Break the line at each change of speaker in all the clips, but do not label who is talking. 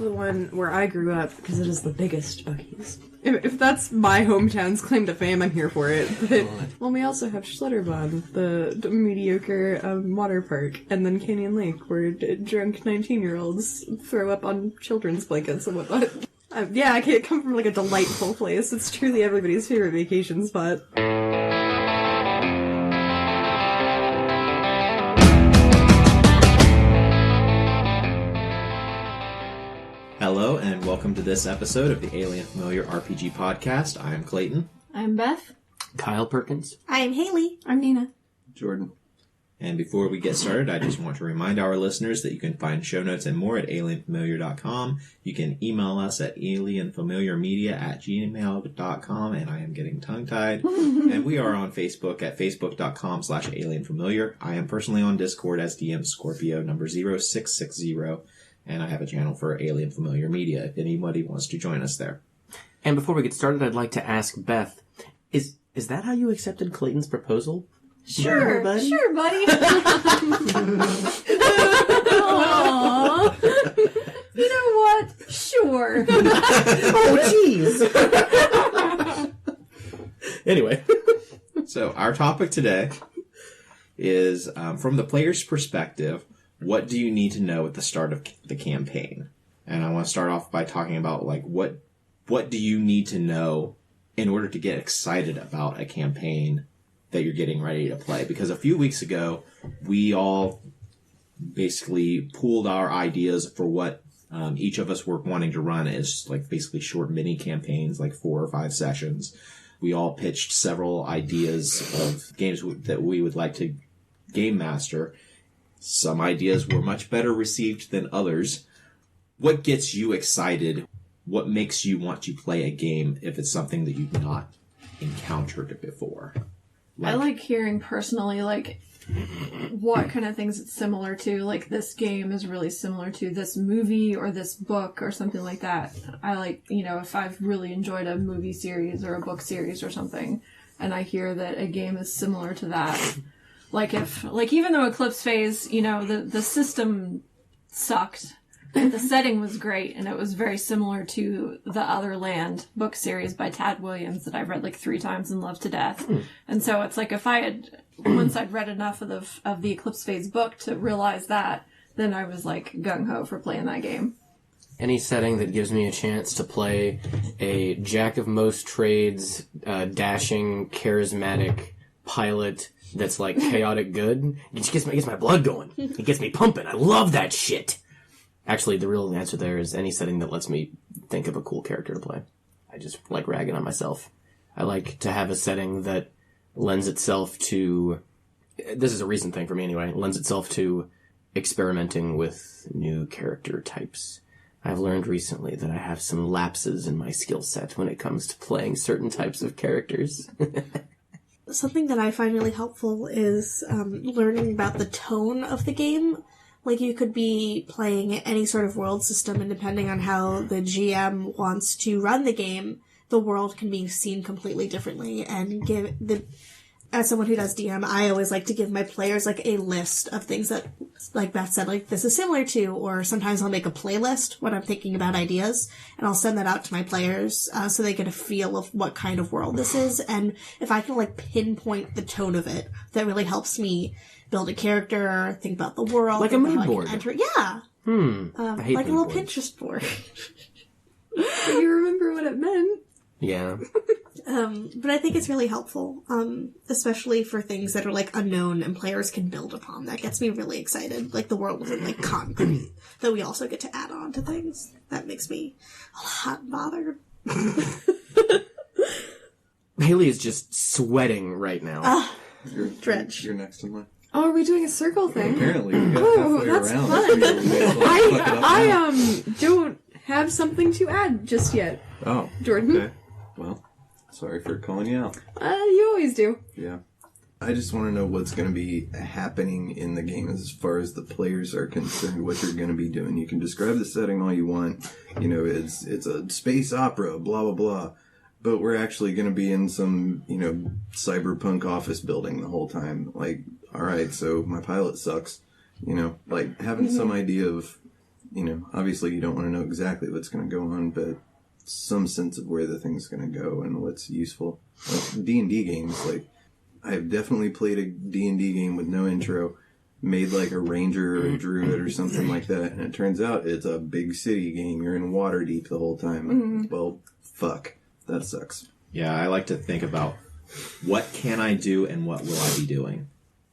the one where I grew up, because it is the biggest Buc-ee's. If that's my hometown's claim to fame, I'm here for it. But, well, we also have Schlitterbahn, the mediocre water park, and then Canyon Lake, where drunk 19-year-olds throw up on children's blankets and whatnot. Yeah, I come from, like, a delightful place. It's truly everybody's favorite vacation spot.
Hello, and welcome to this episode of the Alien Familiar RPG Podcast. I am Clayton.
I'm Beth.
Kyle Perkins.
I am Hayley.
I'm Nina.
Jordan.
And before we get started, I just want to remind our listeners that you can find show notes and more at alienfamiliar.com. You can email us at alienfamiliarmedia@gmail.com, and I am getting tongue-tied. And we are on Facebook at facebook.com/alienfamiliar. I am personally on Discord as DM Scorpio number 0660. And I have a channel for Alien Familiar Media if anybody wants to join us there.
And before we get started, I'd like to ask Beth, is that how you accepted Clayton's proposal?
Sure, buddy. Sure, buddy. You know what? Sure.
Oh, jeez. Anyway.
So, our topic today is, from the player's perspective, what do you need to know at the start of the campaign? And I want to start off by talking about, like, what do you need to know in order to get excited about a campaign that you're getting ready to play? Because a few weeks ago, we all basically pooled our ideas for what each of us were wanting to run as, like, basically short mini campaigns, like 4 or 5 sessions. We all pitched several ideas of games that we would like to game master. Some ideas were much better received than others. What gets you excited? What makes you want to play a game if it's something that you've not encountered before?
I like hearing personally, like, what kind of things it's similar to. Like, this game is really similar to this movie or this book or something like that. I like, if I've really enjoyed a movie series or a book series or something, and I hear that a game is similar to that. Even though Eclipse Phase, the system sucked, the setting was great, and it was very similar to the Other Land book series by Tad Williams that I've read like 3 times and loved to death. And so it's like, if I had, once I'd read enough of the Eclipse Phase book to realize that, then I was like gung-ho for playing that game.
Any setting that gives me a chance to play a jack of most trades, dashing, charismatic pilot that's like chaotic good, it just gets my blood going. It gets me pumping. I love that shit. Actually, the real answer there is any setting that lets me think of a cool character to play. I just like ragging on myself. I like to have a setting that lends itself to, this is a recent thing for me anyway, lends itself to experimenting with new character types. I've learned recently that I have some lapses in my skill set when it comes to playing certain types of characters.
Something that I find really helpful is learning about the tone of the game. Like, you could be playing any sort of world system, and depending on how the GM wants to run the game, the world can be seen completely differently. And as someone who does DM, I always like to give my players, like, a list of things that, like Beth said, like, this is similar to, or sometimes I'll make a playlist when I'm thinking about ideas, and I'll send that out to my players, so they get a feel of what kind of world this is. And if I can, like, pinpoint the tone of it, that really helps me build a character, think about the world.
Like a mood board.
Yeah.
I hate
like a little
mood boards.
Pinterest board.
But you remember what it meant.
Yeah.
But I think it's really helpful, especially for things that are, like, unknown and players can build upon. That gets me really excited. Like, the world isn't, like, concrete. Though we also get to add on to things. That makes me hot and bothered.
Haley is just sweating right now.
Dredge.
You're next in line.
Oh, are we doing a circle thing?
Apparently, you got halfway
that's
around.
fun.
I
Don't have something to add just yet.
Oh,
Jordan?
Okay. Well, sorry for calling you out.
You always do.
Yeah. I just want to know what's going to be happening in the game as far as the players are concerned, what you're going to be doing. You can describe the setting all you want. It's a space opera, blah, blah, blah. But we're actually going to be in some, cyberpunk office building the whole time. Like, all right, so my pilot sucks. Like having some idea of obviously you don't want to know exactly what's going to go on, but some sense of where the thing's going to go and what's useful. Like D&D games, like I've definitely played a D&D game with no intro, made like a ranger or a druid or something like that, and it turns out it's a big city game. You're in Waterdeep the whole time. Well, fuck. That sucks.
Yeah, I like to think about what can I do and what will I be doing.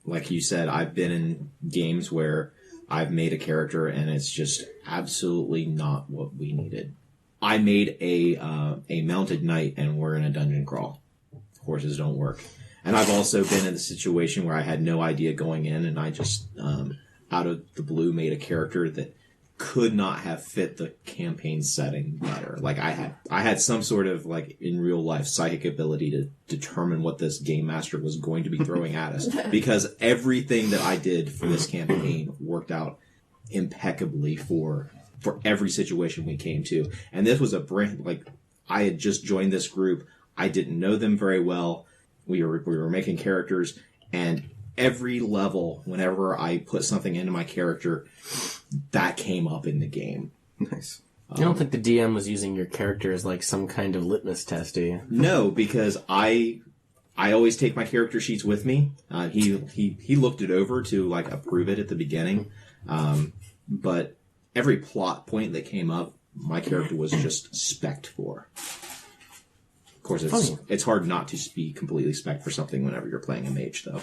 Like you said, I've been in games where I've made a character and it's just absolutely not what we needed. I made a mounted knight and we're in a dungeon crawl. Horses don't work. And I've also been in the situation where I had no idea going in and I just, out of the blue, made a character that could not have fit the campaign setting better. Like I had some sort of like in real life psychic ability to determine what this game master was going to be throwing at us, because everything that I did for this campaign worked out impeccably for every situation we came to. And this was I had just joined this group. I didn't know them very well. We were making characters, and every level, whenever I put something into my character, that came up in the game.
Nice.
I don't think the DM was using your character as like some kind of litmus test, do you?
No, because I always take my character sheets with me. He looked it over to like approve it at the beginning, but every plot point that came up, my character was just spec'd for. Of course, it's hard not to be completely spec'd for something whenever you're playing a mage, though.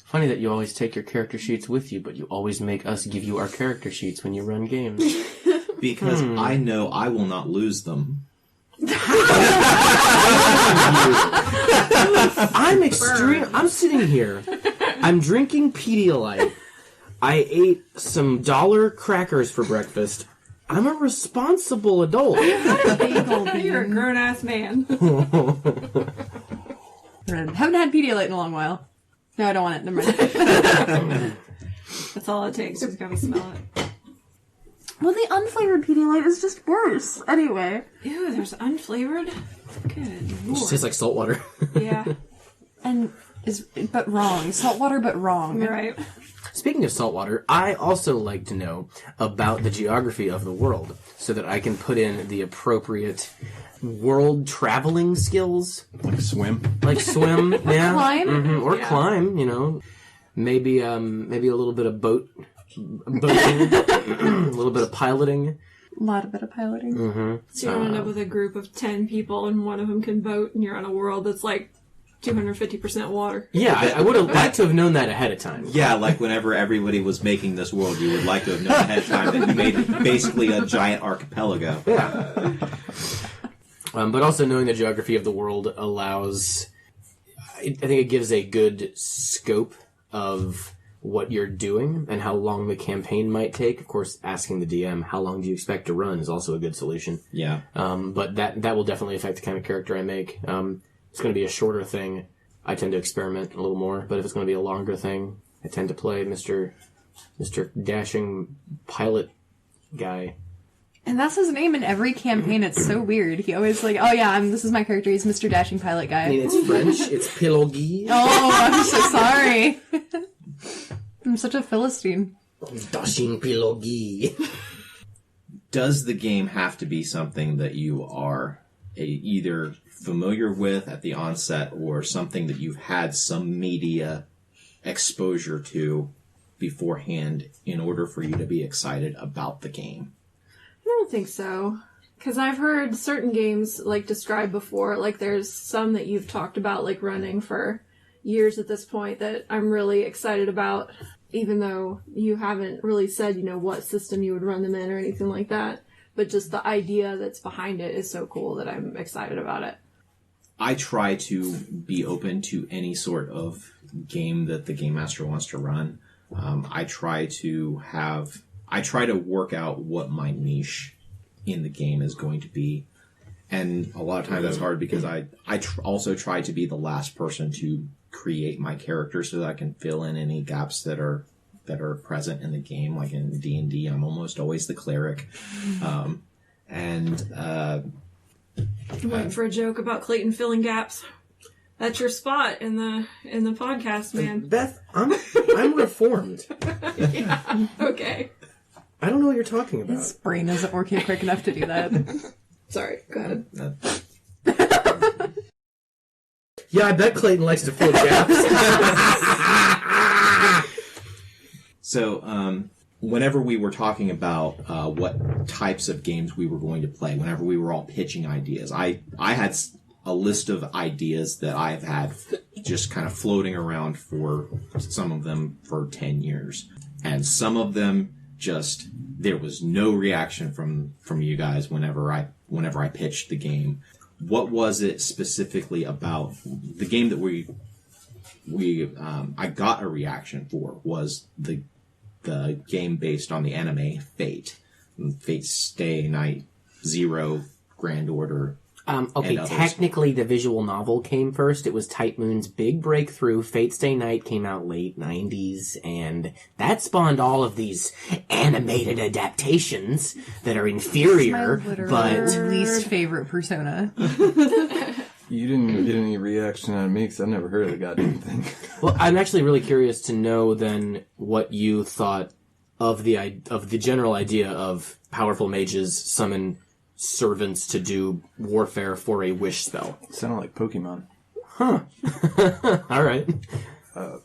Funny that you always take your character sheets with you, but you always make us give you our character sheets when you run games.
Because I know I will not lose them.
I'm sitting here. I'm drinking Pedialyte. I ate some dollar crackers for breakfast. I'm a responsible adult.
You're a grown-ass man.
Haven't had Pedialyte in a long while. No, I don't want it. Never mind.
That's all it takes. Just gotta smell it.
Well, the unflavored Pedialyte is just worse. Anyway.
Ew, there's unflavored? Good
It
lord.
just tastes like salt water.
Yeah.
But wrong. Saltwater, but wrong.
Right.
Speaking of saltwater, I also like to know about the geography of the world so that I can put in the appropriate world traveling skills.
Like swim.
Like swim, yeah.
Climb?
Or climb, Maybe a little bit of boating, a little bit of piloting.
A lot of bit of piloting.
Mm-hmm.
So you end up with a group of 10 people and one of them can boat and you're on a world that's like 250% water.
Yeah, I would have liked to have known that ahead of time.
Yeah, like whenever everybody was making this world, you would like to have known ahead of time that you made basically a giant archipelago.
Yeah. But also knowing the geography of the world allows... I think it gives a good scope of what you're doing and how long the campaign might take. Of course, asking the DM how long do you expect to run is also a good solution.
Yeah.
But that will definitely affect the kind of character I make. It's going to be a shorter thing. I tend to experiment a little more. But if it's going to be a longer thing, I tend to play Mr. Dashing Pilot guy.
And that's his name in every campaign. It's so weird. He always like, oh yeah, this is my character. He's Mr. Dashing Pilot Guy.
I mean, it's French. It's Pilogi.
Oh, I'm so sorry. I'm such a Philistine.
Dashing Pilogi.
Does the game have to be something that you are either familiar with at the onset or something that you've had some media exposure to beforehand in order for you to be excited about the game?
I don't think so. Because I've heard certain games, like, described before. Like, there's some that you've talked about, like, running for years at this point that I'm really excited about, even though you haven't really said, what system you would run them in or anything like that. But just the idea that's behind it is so cool that I'm excited about it.
I try to be open to any sort of game that the game master wants to run. I try to work out what my niche in the game is going to be. And a lot of times that's hard because I also try to be the last person to create my character so that I can fill in any gaps that are present in the game. Like in D&D, I'm almost always the cleric.
I'm waiting for a joke about Clayton filling gaps. That's your spot in the podcast, man.
Beth, I'm reformed.
Yeah, okay.
I don't know what you're talking about.
His brain isn't working quick enough to do that. Sorry, go ahead.
Yeah, I bet Clayton likes to fill gaps.
So, whenever we were talking about what types of games we were going to play, whenever we were all pitching ideas, I had a list of ideas that I've had just kind of floating around for some of them for 10 years. And some of them just, there was no reaction from you guys whenever I pitched the game. What was it specifically about the game that I got a reaction for was the game based on the anime Fate. Fate's Stay Night, Zero, Grand Order.
Okay, technically the visual novel came first. It was Type Moon's big breakthrough. Fate's Stay Night came out late 90s, and that spawned all of these animated adaptations that are inferior, but...
least favorite Persona.
You didn't get any reaction out of me because I've never heard of the goddamn thing.
Well, I'm actually really curious to know then what you thought of the general idea of powerful mages summon servants to do warfare for a wish spell.
It sounded like Pokemon.
Huh. All right.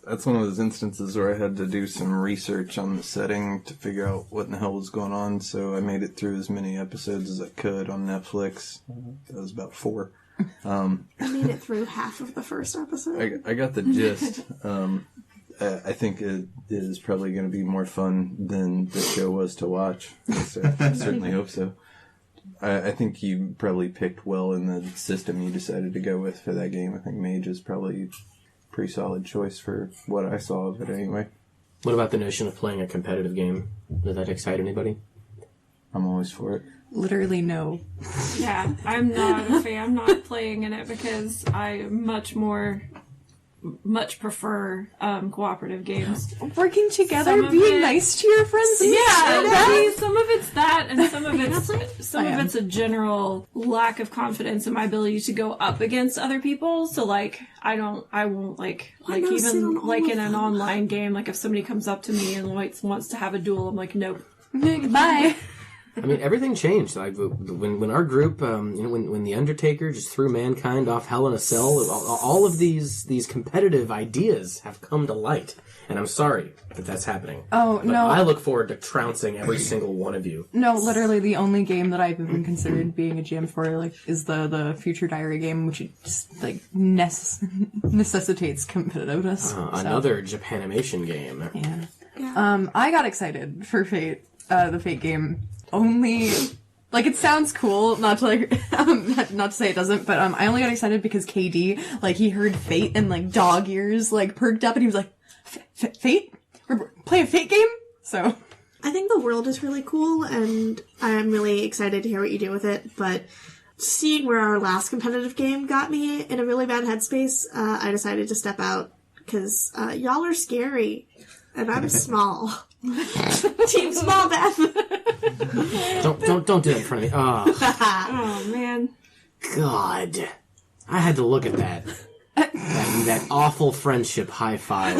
That's one of those instances where I had to do some research on the setting to figure out what in the hell was going on, so I made it through as many episodes as I could on Netflix. That was about 4.
I made it through half of the first episode.
I got the gist. I think it is probably going to be more fun than the show was to watch. So I certainly hope so. I think you probably picked well in the system you decided to go with for that game. I think Mage is probably a pretty solid choice for what I saw of it anyway.
What about the notion of playing a competitive game? Does that excite anybody?
I'm always for it.
Literally no.
Yeah, I'm not a fan. I'm not playing in it because I much prefer cooperative games.
Working together, being nice to your friends.
Some of it's that, and some of it's a general lack of confidence in my ability to go up against other people. So like, I won't even in an online game. Like if somebody comes up to me and wants to have a duel, I'm like, nope.
Bye.
I mean, everything changed. Like when our group, when the Undertaker just threw mankind off Hell in a Cell, all of these competitive ideas have come to light, and I'm sorry that that's happening.
Oh
but
no!
I look forward to trouncing every single one of you.
No, literally, the only game that I've even considered being a GM for is the Future Diary game, which just necessitates competitiveness.
Another Japanimation game.
Yeah. I got excited for Fate, the Fate game. Only, like, it sounds cool, not to say it doesn't, but, I only got excited because KD, he heard Fate and, dog ears, perked up and he was like, Fate? We're playing a Fate game? So.
I think the world is really cool and I'm really excited to hear what you do with it, but seeing where our last competitive game got me in a really bad headspace, I decided to step out because, y'all are scary and I'm small. Team Small, Beth.
Don't do that in front of me.
Oh man.
God. I had to look at that awful friendship high five.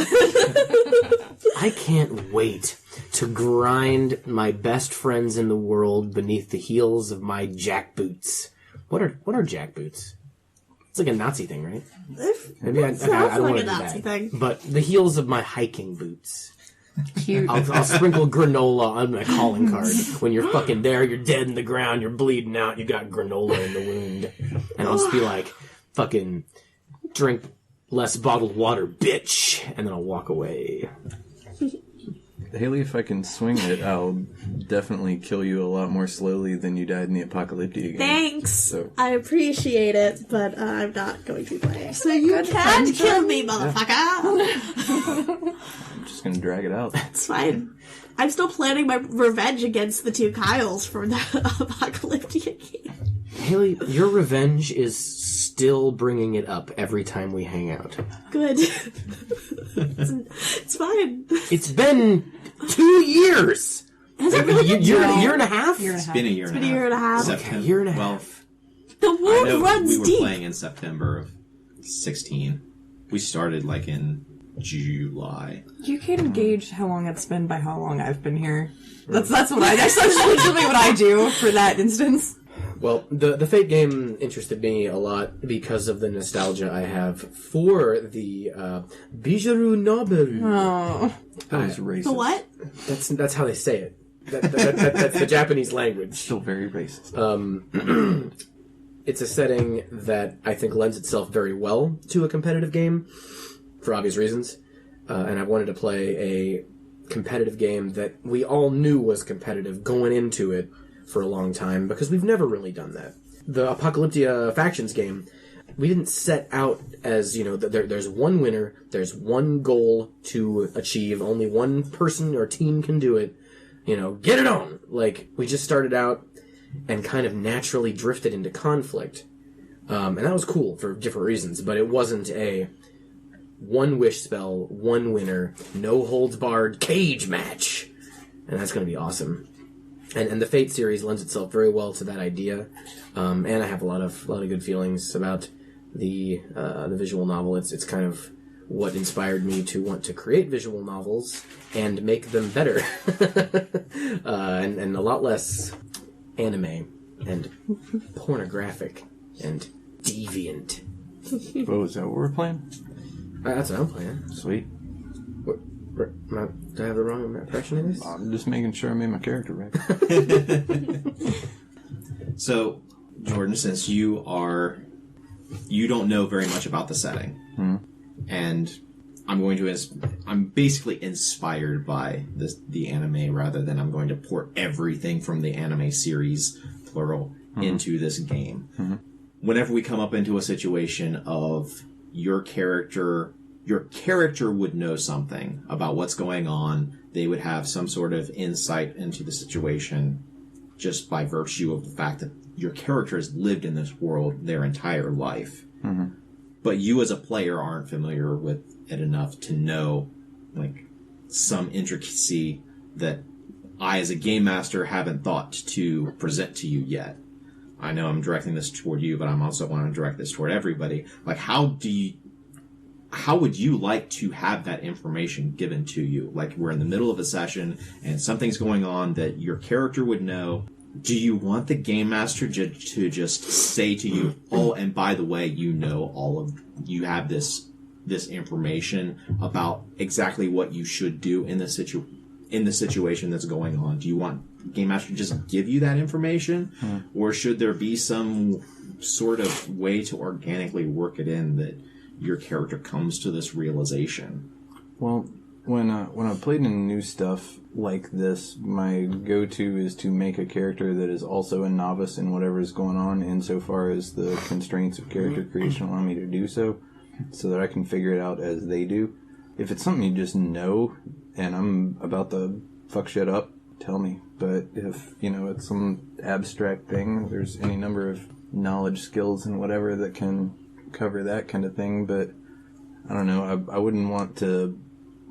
I can't wait to grind my best friends in the world beneath the heels of my jackboots. What are jackboots? It's like a Nazi thing, right? Maybe I don't want to do that. Thing. But the heels of my hiking boots.
Cute.
I'll sprinkle granola on my calling card. When you're fucking there, you're dead in the ground, you're bleeding out, you got granola in the wound. And I'll just be like, fucking drink less bottled water, bitch. And then I'll walk away.
Hayley, if I can swing it, I'll definitely kill you a lot more slowly than you died in the Apocalyptia game.
Thanks.
So.
I appreciate it, but I'm not going to play. So you can't kill me, motherfucker.
Yeah. I'm just going to drag it out.
It's fine. I'm still planning my revenge against the 2 Kyles from the Apocalyptia game.
Hayley, your revenge is still bringing it up every time we hang out.
Good. It's fine.
It's been 2 years.
Has it really been
a year and a half?
It's been a year and a half.
It's been a year and a half.
Okay, a year and a half.
The world runs
we were
deep.
playing in September of 16. We started in July.
You can gauge how long it's been by how long I've been here. That's usually what I do for that instance.
Well, the Fate game interested me a lot because of the nostalgia I have for the Bijaru Noberu.
Oh.
That was racist.
The what?
That's how they say it. That's the Japanese language.
Still very racist.
It's a setting that I think lends itself very well to a competitive game, for obvious reasons. And I wanted to play a competitive game that we all knew was competitive going into it for a long time, because we've never really done that. The Apocalyptia Factions game, we didn't set out as, there's one winner, there's one goal to achieve, only one person or team can do it, get it on! Like, we just started out and kind of naturally drifted into conflict. And that was cool for different reasons, but it wasn't a one wish spell, one winner, no holds barred cage match. And that's going to be awesome. And the Fate series lends itself very well to that idea. And I have a lot of good feelings about the visual novel. It's kind of what inspired me to want to create visual novels and make them better. and a lot less anime and pornographic and deviant.
Oh, is that what we're playing?
That's what I'm playing.
Sweet.
Did I have the wrong impression of this?
I'm just making sure I made my character right.
So, Jordan, since you don't know very much about the setting, and I'm basically inspired by the anime rather than I'm going to port everything from the anime series, plural, into this game. Whenever we come up into a situation of your character would know something about what's going on, they would have some sort of insight into the situation just by virtue of the fact that your character has lived in this world their entire life. But you as a player aren't familiar with it enough to know, like, some intricacy that I as a game master haven't thought to present to you yet. I know I'm directing this toward you, but I'm also want to direct this toward everybody. Like, how would you like to have that information given to you? Like, we're in the middle of a session and something's going on that your character would know. Do you want the game master to just say to you, oh, and by the way, you have this information about exactly what you should do in the situation that's going on? Do you want game master to just give you that information? Or should there be some sort of way to organically work it in that your character comes to this realization?
Well, when I played in new stuff like this, my go-to is to make a character that is also a novice in whatever is going on, insofar as the constraints of character creation allow me to do so that I can figure it out as they do. If it's something you just know, and I'm about to fuck shit up, tell me. But if, it's some abstract thing, there's any number of knowledge, skills, and whatever that can cover that kind of thing. But I don't know, I wouldn't want to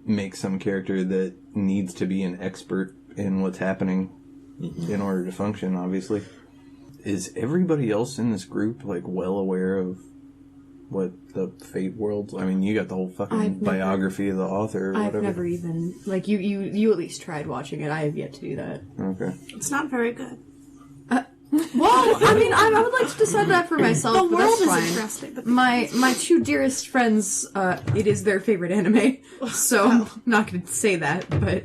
make some character that needs to be an expert in what's happening in order to function, obviously. Is everybody else in this group, like, well aware of what the Fate world... I mean, you got the whole fucking biography of the author or whatever.
I've never even... Like, you at least tried watching it. I have yet to do that.
Okay.
It's not very good.
Well, I mean, I would like to decide that for myself,
The
but
world
that's
is
fine.
interesting. But
My two dearest friends, it is their favorite anime, so I'm not going to say that, but...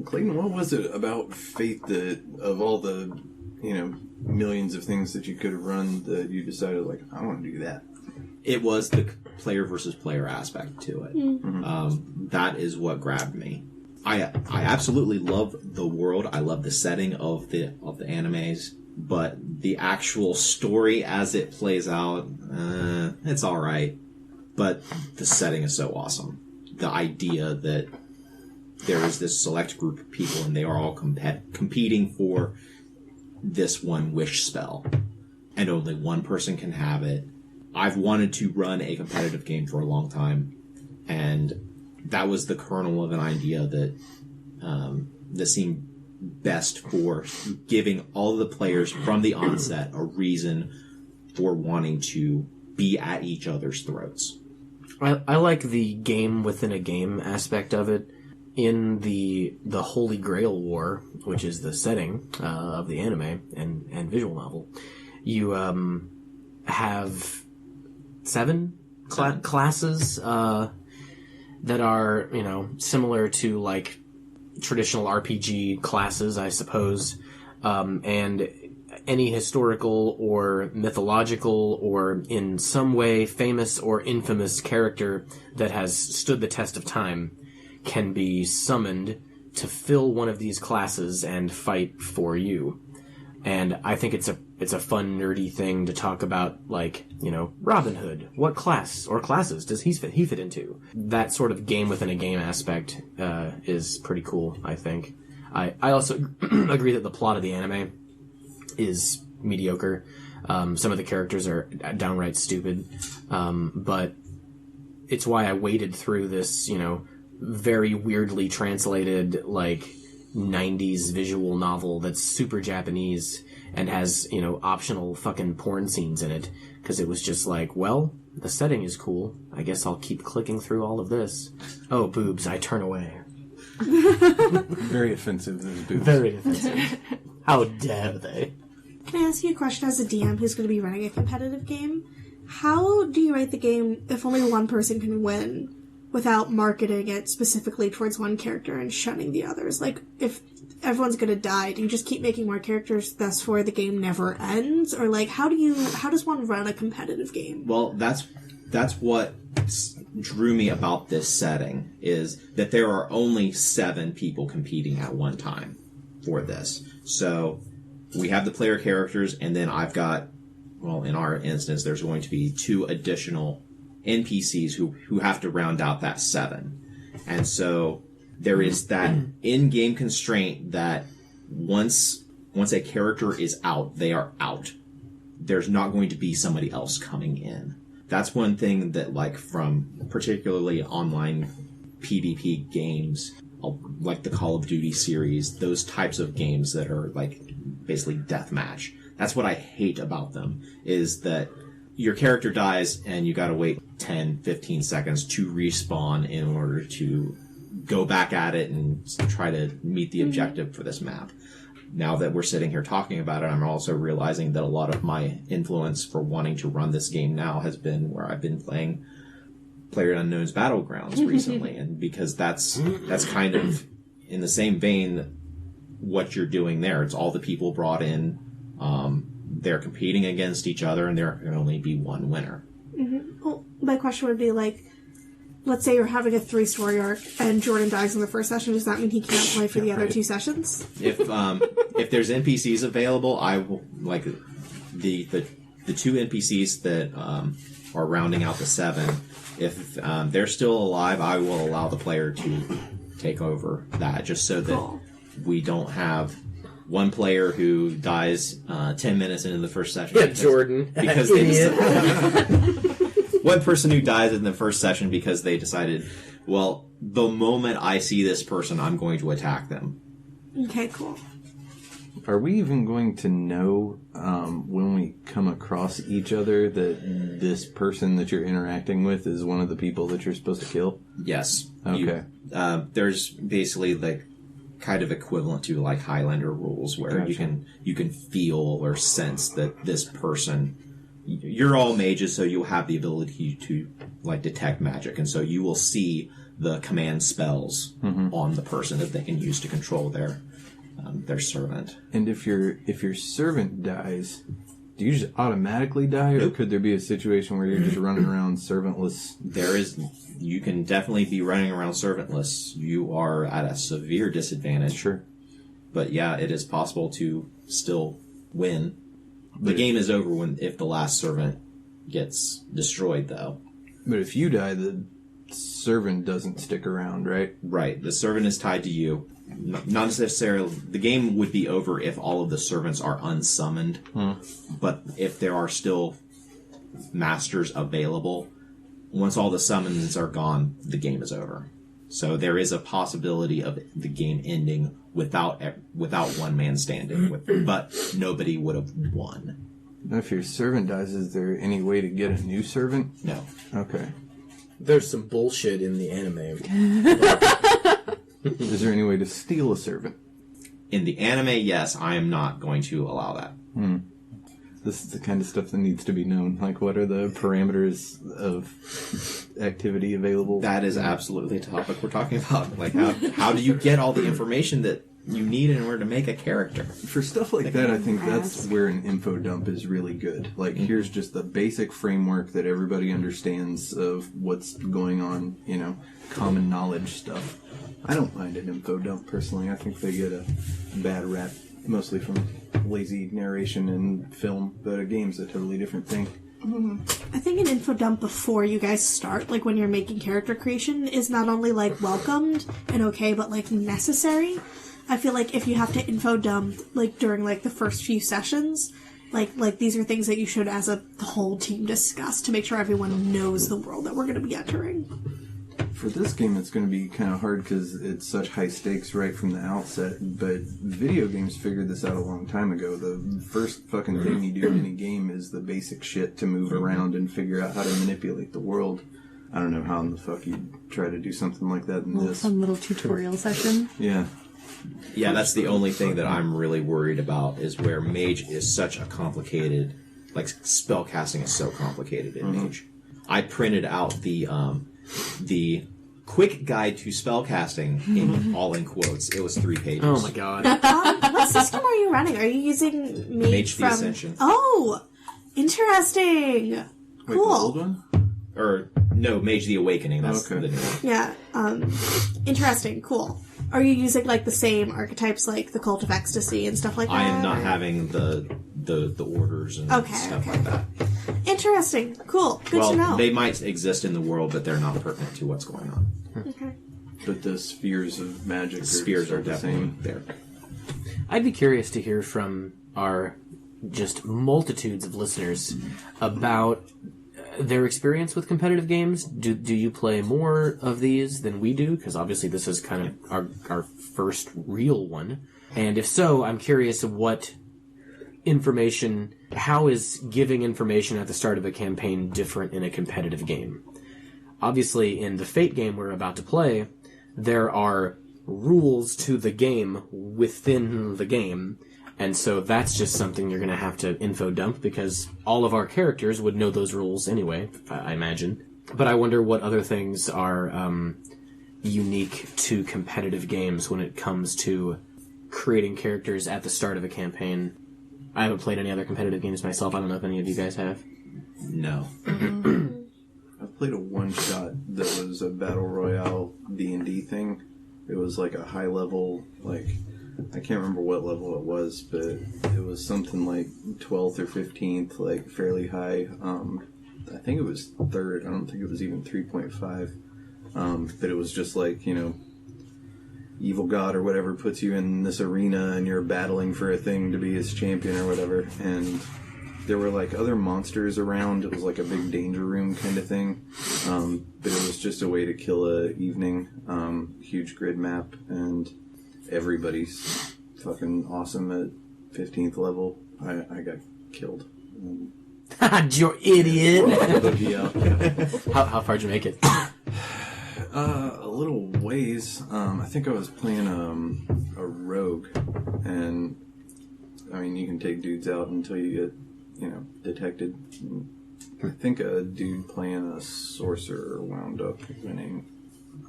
Clayton, what was it about Fate that, of all the, millions of things that you could have run, that you decided, like, I want to do that?
It was the player versus player aspect to it. That is what grabbed me. I absolutely love the world. I love the setting of the animes, but the actual story as it plays out, it's all right. But the setting is so awesome. The idea that there is this select group of people and they are all competing for this one wish spell, and only one person can have it. I've wanted to run a competitive game for a long time, and that was the kernel of an idea that seemed best for giving all of the players from the onset a reason for wanting to be at each other's throats.
I like the game within a game aspect of it. In the Holy Grail War, which is the setting of the anime and visual novel, you have seven classes that are, similar to like traditional RPG classes, I suppose, and any historical or mythological or in some way famous or infamous character that has stood the test of time can be summoned to fill one of these classes and fight for you. And I think it's a fun, nerdy thing to talk about, like, Robin Hood. What class or classes does he fit into? That sort of game within a game aspect is pretty cool, I think. I also agree that the plot of the anime is mediocre. Some of the characters are downright stupid. But it's why I waded through this, very weirdly translated, like, 90s visual novel that's super Japanese and has, optional fucking porn scenes in it. Because it was just like, well, the setting is cool. I guess I'll keep clicking through all of this. Oh, boobs, I turn away.
Very offensive, those boobs.
Very offensive. How dare they?
Can I ask you a question as a DM who's going to be running a competitive game? How do you write the game if only one person can win without marketing it specifically towards one character and shunning the others? Like, if everyone's going to die, do you just keep making more characters, thus where the game never ends? Or, like, how does one run a competitive game?
Well, that's what drew me about this setting, is that there are only 7 people competing at one time for this. So we have the player characters, and then I've got, well, in our instance, there's going to be 2 additional NPCs who have to round out that 7. And so there is that in-game constraint that once a character is out, they are out. There's not going to be somebody else coming in. That's one thing that, like, from particularly online PvP games, like the Call of Duty series, those types of games that are, like, basically deathmatch. That's what I hate about them, is that your character dies and you gotta wait 10, 15 seconds to respawn in order to go back at it and try to meet the objective for this map. Now that we're sitting here talking about it, I'm also realizing that a lot of my influence for wanting to run this game now has been where I've been playing PlayerUnknown's Battlegrounds recently, and because that's kind of in the same vein what you're doing there. It's all the people brought in, they're competing against each other, and there can only be one winner.
Mm-hmm. Well, my question would be, like, let's say you're having a 3-story arc and Jordan dies in the first session. Does that mean he can't play for the other 2 sessions?
If there's NPCs available, I will, like, the 2 NPCs that are rounding out the 7. If they're still alive, I will allow the player to take over that, just so that we don't have one player who dies 10 minutes into the first session.
Yeah, Jordan.
Because one person who dies in the first session because they decided, well, the moment I see this person, I'm going to attack them.
Okay, cool.
Are we even going to know when we come across each other that this person that you're interacting with is one of the people that you're supposed to kill?
Yes.
Okay.
There's basically, like, kind of equivalent to, like, Highlander rules, where
Gotcha.
you can feel or sense that this person. You're all mages, so you'll have the ability to, like, detect magic, and so you will see the command spells on the person that they can use to control their servant.
And if your servant dies, do you just automatically die, or could there be a situation where you're just running around servantless? You can definitely be running around servantless. You are at a severe disadvantage. Sure.
But yeah, it is possible to still win. The game is over if the last servant gets destroyed, though.
But if you die, the servant doesn't stick around, right?
Right. The servant is tied to you. Not necessarily. The game would be over if all of the servants are unsummoned. But if there are still masters available, once all the summons are gone, the game is over. So there is a possibility of the game ending without one man standing, but nobody would have won.
If your servant dies, is there any way to get a new servant?
No.
Okay.
There's some bullshit in the anime.
Is there any way to steal a servant?
In the anime, yes, I am not going to allow that.
This is the kind of stuff that needs to be known. Like, what are the parameters of activity available?
That is absolutely a topic we're talking about. Like, how do you get all the information that you need in order to make a character?
For stuff like that, I think that's where an info dump is really good. Like, here's just the basic framework that everybody understands of what's going on, you know, common knowledge stuff. I don't mind an info dump, personally. I think they get a bad rap, mostly from lazy narration in film, but a game's a totally different thing.
I think an info dump before you guys start, like when you're making character creation, is not only like welcomed and okay, but like necessary. I feel like if you have to info dump like during like the first few sessions, like these are things that you should as a whole team discuss to make sure everyone knows the world that we're going to be entering.
For this game, it's going to be kind of hard because it's such high stakes right from the outset, but video games figured this out a long time ago. The first fucking thing you do in any game is the basic shit to move around and figure out how to manipulate the world. I don't know how in the fuck you'd try to do something like that in this.
Some little tutorial session.
Yeah.
Yeah, that's the only thing that I'm really worried about is where Mage is such a complicated, like spellcasting is so complicated in Mage. I printed out the quick guide to spellcasting in quotes. It was 3 pages.
Oh my god.
What system are you running? Are you using
Mage
from...
the Ascension.
Oh, interesting.
Wait,
Cool.
the old one?
Or, no, Mage the Awakening. That's
Okay.
the new one.
Yeah, interesting, cool. Are you using like the same archetypes like the Cult of Ecstasy and stuff like that?
I am not
or-
having the orders and stuff like that.
Interesting, cool, good to know.
They might exist in the world, but they're not pertinent to what's going on.
Okay.
But the spheres of magic
Spears are
the
definitely
same.
there.
I'd be curious to hear from our just multitudes of listeners about their experience with competitive games. Do you play more of these than we do? Because obviously this is kind of our first real one. And if so, I'm curious what information, how is giving information at the start of a campaign different in a competitive game? Obviously, in the Fate game we're about to play, there are rules to the game within the game, and so that's just something you're going to have to info dump because all of our characters would know those rules anyway, I imagine. But I wonder what other things are unique to competitive games when it comes to creating characters at the start of a campaign. I haven't played any other competitive games myself. I don't know if any of you guys have.
No.
I played a one-shot that was a battle royale D&D thing. It was like a high level, like, I can't remember what level it was, but it was something like 12th or 15th, like fairly high. I think it was 3rd. I don't think it was even 3.5. But it was just like, you know, evil god or whatever puts you in this arena and you're battling for a thing to be his champion or whatever. And there were like other monsters around. It was like a big danger room kind of thing. But it was just a way to kill a evening. Huge grid map, and everybody's fucking awesome at 15th level. I got killed.
You idiot!
Yeah.
How far did you make it?
A little ways. I think I was playing a rogue, and I mean you can take dudes out until you get, you know, detected. I think a dude playing a sorcerer wound up winning.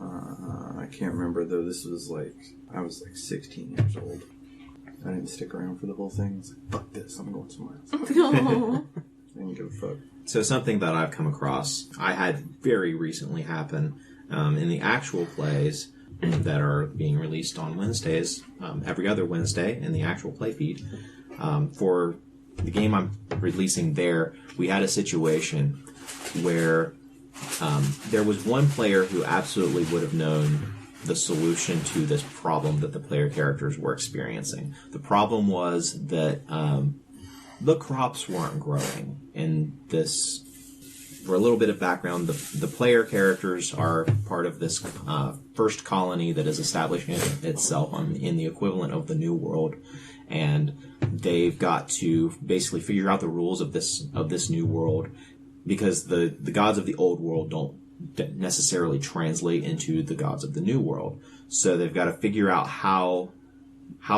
I can't remember though. This was like I was like 16 years old. I didn't stick around for the whole thing. It's like, fuck this, I'm going somewhere else. I didn't give a fuck.
So something that I've come across, I had very recently happen in the actual plays that are being released on Wednesdays, every other Wednesday in the actual play feed. For the game I'm releasing there, we had a situation where there was one player who absolutely would have known the solution to this problem that the player characters were experiencing. The problem was that the crops weren't growing in this. For a little bit of background, the player characters are part of this first colony that is establishing itself in the equivalent of the New World, and they've got to basically figure out the rules of this new world, because the gods of the old world necessarily translate into the gods of the New World. So they've got to figure out how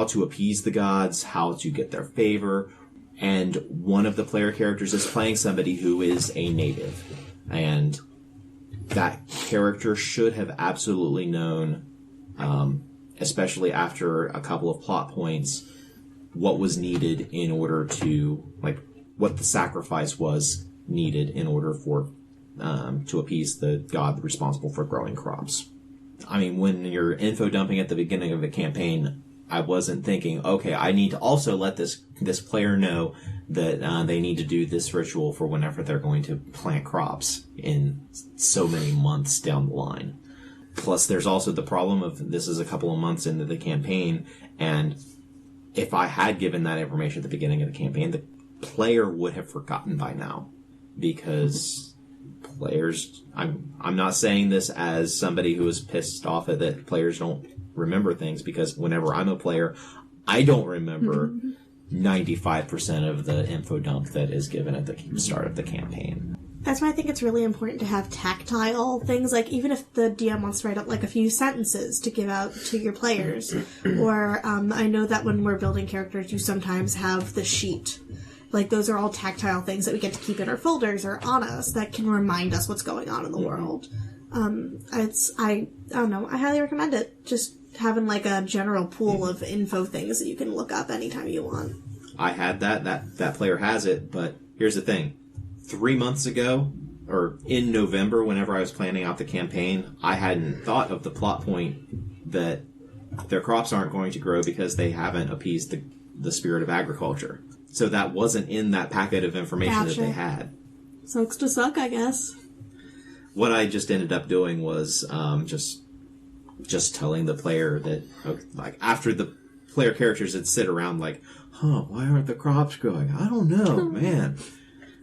to appease the gods, how to get their favor. And one of the player characters is playing somebody who is a native. And that character should have absolutely known, especially after a couple of plot points, what was needed in order to, like, what the sacrifice was needed in order for to appease the god responsible for growing crops. I mean, when you're info dumping at the beginning of a campaign, I wasn't thinking, okay, I need to also let this player know that they need to do this ritual for whenever they're going to plant crops in so many months down the line. Plus, there's also the problem of this is a couple of months into the campaign, and if I had given that information at the beginning of the campaign, the player would have forgotten by now. Because players, I'm not saying this as somebody who is pissed off at that players don't remember things, because whenever I'm a player, I don't remember 95% of the info dump that is given at the start of the campaign.
That's why I think it's really important to have tactile things, like even if the DM wants to write up like a few sentences to give out to your players. Or I know that when we're building characters, you sometimes have the sheet. Like, those are all tactile things that we get to keep in our folders or on us that can remind us what's going on in the world. I don't know, I highly recommend it. Just having, like, a general pool of info things that you can look up anytime you want.
I had that player has it, but here's the thing. 3 months ago, or in November, whenever I was planning out the campaign, I hadn't thought of the plot point that their crops aren't going to grow because they haven't appeased the spirit of agriculture. So that wasn't in that packet of information that they had.
Sucks to suck, I guess.
What I just ended up doing was just telling the player that, like, after the player characters had sit around like, why aren't the crops growing? I don't know, man.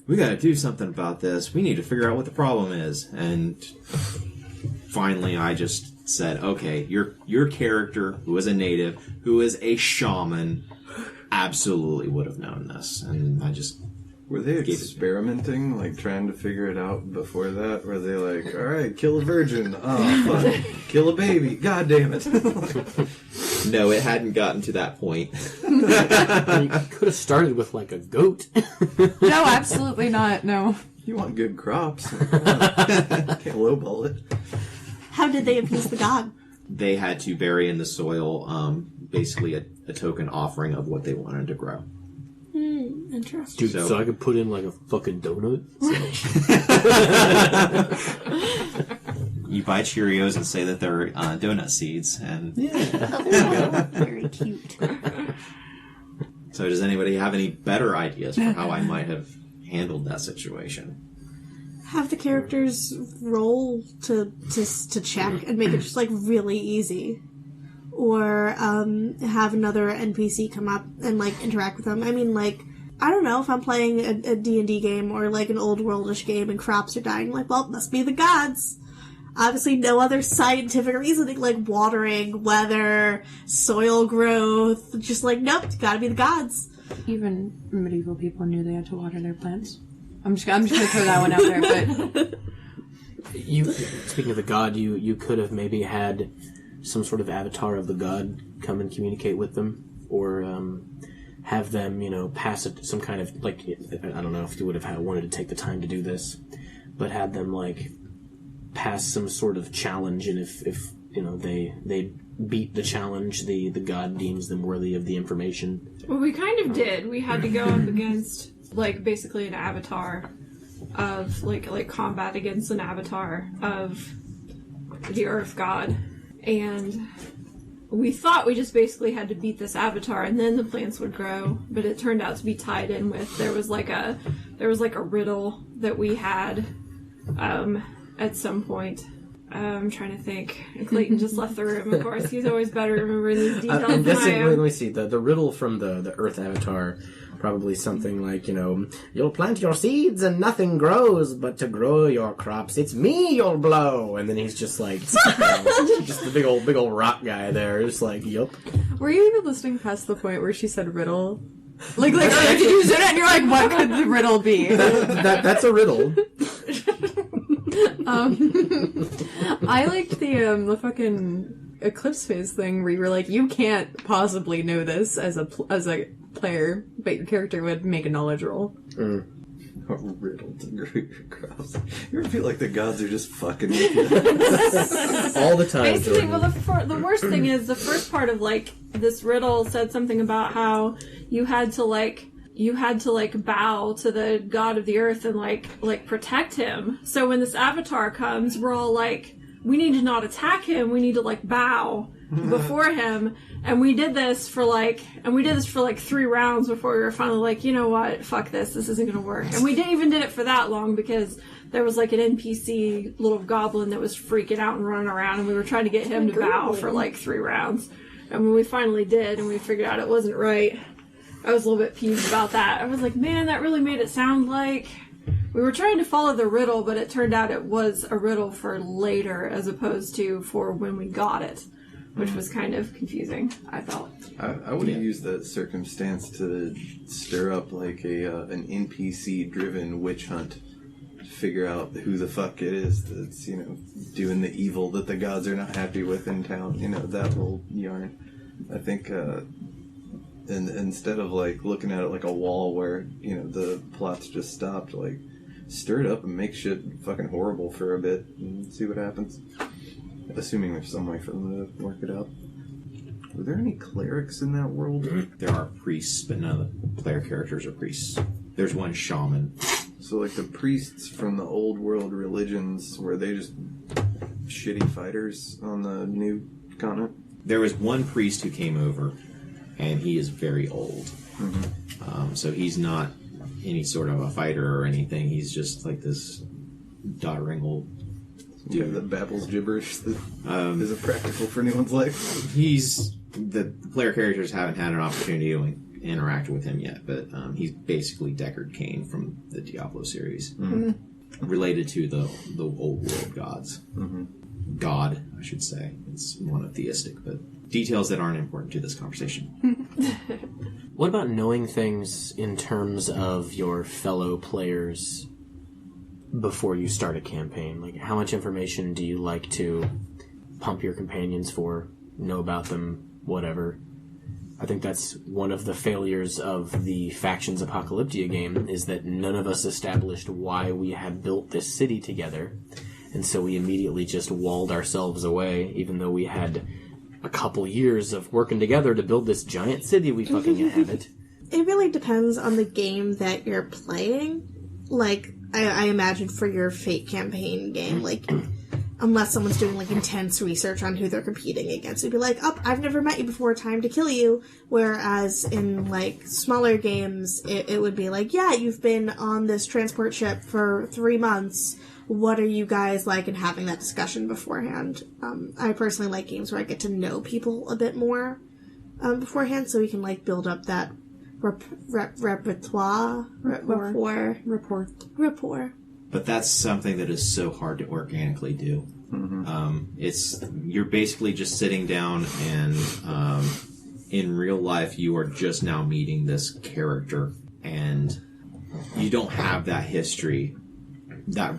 We got to do something about this. We need to figure out what the problem is. And finally, I just said, okay, your character, who is a native, who is a shaman, absolutely would have known this. And I just...
Were they experimenting, like trying to figure it out before that? Were they like, all right, kill a virgin, oh, fuck, kill a baby, god damn it.
No, it hadn't gotten to that point.
You could have started with, like, a goat.
No, absolutely not, no.
You want good crops. Can't lowball it.
How did they appease the god?
They had to bury in the soil, basically a token offering of what they wanted to grow.
Interesting.
Dude, so I could put in, like, a fucking donut?
You buy Cheerios and say that they're donut seeds, and...
Yeah. Very cute.
So does anybody have any better ideas for how I might have handled that situation?
Have the characters roll to check and make it just, like, really easy. Or have another NPC come up and, like, interact with them. I mean, like, I don't know, if I'm playing a D&D game or, like, an old worldish game and crops are dying, like, well, it must be the gods. Obviously no other scientific reasoning, like watering, weather, soil growth. Just like, nope, it's gotta be the gods.
Even medieval people knew they had to water their plants. I'm just gonna throw that one out there, but...
Speaking of the god, you could have maybe had some sort of avatar of the god come and communicate with them, or have them, pass some kind of, like, I don't know if you would have wanted to take the time to do this, but had them, like, pass some sort of challenge, and if they beat the challenge, the god deems them worthy of the information.
Well, we kind of did. We had to go up against, like, basically an avatar of, like combat against an avatar of the Earth God. And we thought we just basically had to beat this avatar and then the plants would grow, but it turned out to be tied in with, there was like a riddle that we had at some point. I'm trying to think. Clayton just left the room, of course. He's always better remembering these details
I'm
than I
guessing,
am.
let me see, the riddle from the Earth Avatar, probably something like, you'll plant your seeds and nothing grows, but to grow your crops, it's me you'll blow. And then he's just like, just the big old rock guy there, just like, yup.
Were you even listening past the point where she said riddle? Like, or did you zoom out and you're like, what could the riddle be?
That's a riddle.
I liked the fucking eclipse phase thing where you were like, you can't possibly know this as a player, but your character would make a knowledge roll.
A riddle to grow your crops. You ever feel like the gods are just fucking with you?
All the time.
Basically,
Jordan.
well, the worst thing is the first part of like this riddle said something about how you had to bow to the god of the earth and like protect him. So when this avatar comes, we're all like, we need to not attack him. We need to like bow before him. And we did this for like 3 rounds before we were finally like, you know what, fuck this isn't gonna work. And we didn't even did it for that long because there was like an NPC little goblin that was freaking out and running around, and we were trying to get him to bow for like 3 rounds. And when we finally did, and we figured out it wasn't right, I was a little bit peeved about that. I was like, man, that really made it sound like we were trying to follow the riddle, but it turned out it was a riddle for later as opposed to for when we got it. Which was kind of confusing, I felt.
I would have used that circumstance to stir up like an NPC-driven witch hunt to figure out who the fuck it is that's, doing the evil that the gods are not happy with in town. That whole yarn. I think, and instead of like looking at it like a wall where, the plot's just stopped, like stir it up and make shit fucking horrible for a bit and see what happens. Assuming there's some way for them to work it out. Were there any clerics in that world?
There are priests, but none of the player characters are priests. There's one shaman.
So, like, the priests from the old world religions, were they just shitty fighters on the new continent?
There was one priest who came over, and he is very old. So he's not any sort of a fighter or anything. He's just like this doddering old dude
that babbles gibberish that isn't practical for anyone's life.
The player characters haven't had an opportunity to interact with him yet, but he's basically Deckard Cain from the Diablo series, related to the old world gods. God, I should say. It's monotheistic, but details that aren't important to this conversation.
What about knowing things in terms of your fellow players before you start a campaign? Like, how much information do you like to pump your companions for, know about them, whatever? I think that's one of the failures of the Factions Apocalyptia game, is that none of us established why we had built this city together, and so we immediately just walled ourselves away, even though we had a couple years of working together to build this giant city we fucking inhabit.
It really depends on the game that you're playing. Like, I imagine for your Fate campaign game, like, unless someone's doing, like, intense research on who they're competing against, it'd be like, oh, I've never met you before, time to kill you. Whereas in, like, smaller games, it would be like, yeah, you've been on this transport ship for 3 months. What are you guys like, and having that discussion beforehand. I personally like games where I get to know people a bit more beforehand, so we can, like, build up that rapport.
But that's something that is so hard to organically do. You're basically just sitting down and in real life you are just now meeting this character, and you don't have that history, that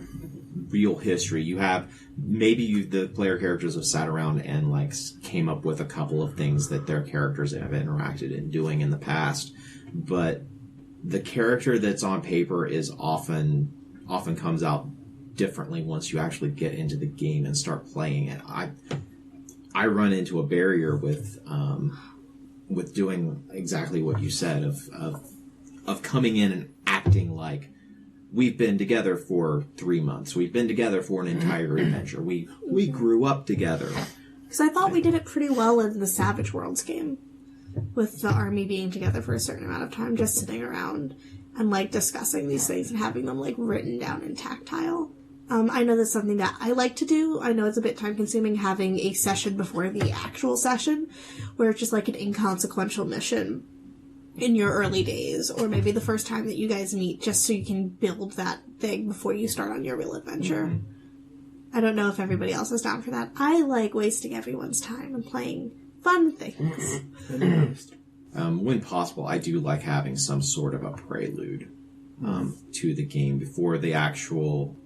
real history. You have the player characters have sat around and like came up with a couple of things that their characters have interacted in doing in the past, but the character that's on paper is often comes out differently once you actually get into the game and start playing it. I run into a barrier with doing exactly what you said of coming in and acting like we've been together for 3 months. We've been together for an entire adventure. We grew up together.
Because I thought we did it pretty well in the Savage Worlds game, with the army being together for a certain amount of time, just sitting around and, like, discussing these things and having them, like, written down in tactile. I know that's something that I like to do. I know it's a bit time-consuming having a session before the actual session, where it's just, like, an inconsequential mission in your early days, or maybe the first time that you guys meet, just so you can build that thing before you start on your real adventure. I don't know if everybody else is down for that. I like wasting everyone's time and playing fun things.
When possible, I do like having some sort of a prelude to the game before the actual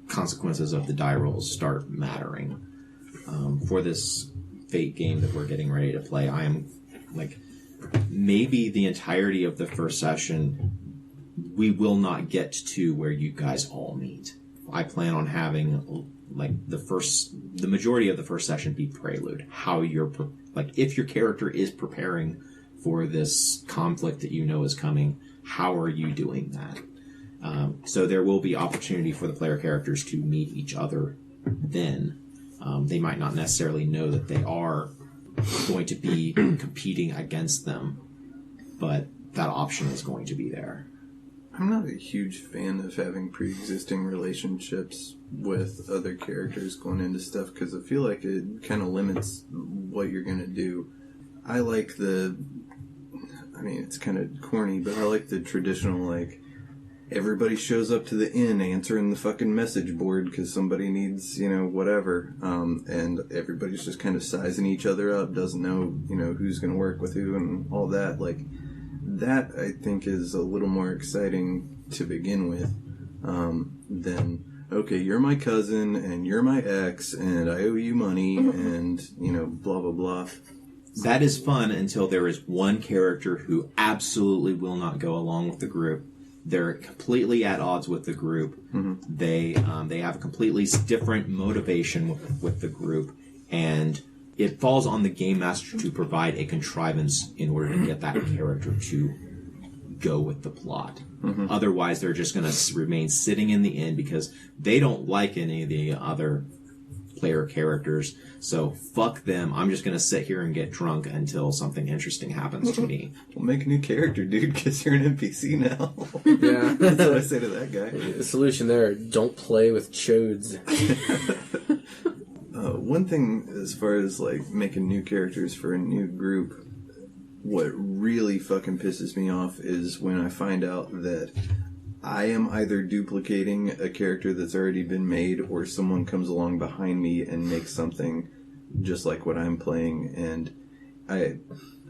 consequences of the die rolls start mattering. For this Fate game that we're getting ready to play, I am like, maybe the entirety of the first session, we will not get to where you guys all meet. I plan on having like the majority of the first session be prelude. How you're if your character is preparing for this conflict that you know is coming, how are you doing that? So there will be opportunity for the player characters to meet each other then. They might not necessarily know that they are going to be competing against them, but that option is going to be there.
I'm not a huge fan of having pre-existing relationships with other characters going into stuff because I feel like it kind of limits what you're going to do. I like it's kind of corny, but I like the traditional, like, everybody shows up to the inn answering the fucking message board because somebody needs, whatever. And everybody's just kind of sizing each other up, doesn't know, who's going to work with who and all that. Like, that, I think, is a little more exciting to begin with than, okay, you're my cousin and you're my ex and I owe you money and, blah, blah, blah.
That is fun until there is one character who absolutely will not go along with the group. They're completely at odds with the group. Mm-hmm. They have a completely different motivation with the group, and it falls on the game master to provide a contrivance in order to get that character to go with the plot. Mm-hmm. Otherwise, they're just going to remain sitting in the inn because they don't like any of the other player characters. So fuck them. I'm just going to sit here and get drunk until something interesting happens to me.
Well, make a new character, dude, because you're an NPC now.
Yeah.
That's what I say to that guy.
The solution there, don't play with chodes.
One thing as far as, like, making new characters for a new group, what really fucking pisses me off is when I find out that I am either duplicating a character that's already been made or someone comes along behind me and makes something just like what I'm playing. And I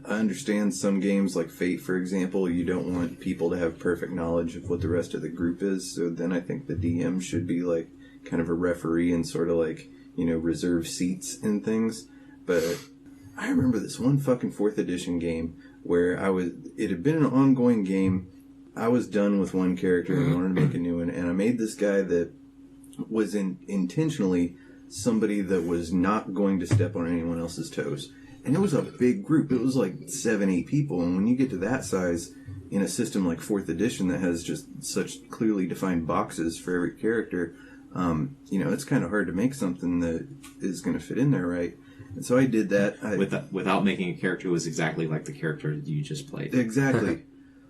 understand some games like Fate, for example, you don't want people to have perfect knowledge of what the rest of the group is. So then I think the DM should be like kind of a referee and sort of like, reserve seats and things. But I remember this one fucking 4th edition game where it had been an ongoing game. I was done with one character and wanted to make a new one, and I made this guy that was intentionally somebody that was not going to step on anyone else's toes. And it was a big group. It was like 7-8 people, and when you get to that size in a system like 4th edition that has just such clearly defined boxes for every character, it's kind of hard to make something that is going to fit in there right. And so I did that.
Without making a character who was exactly like the character you just played.
Exactly.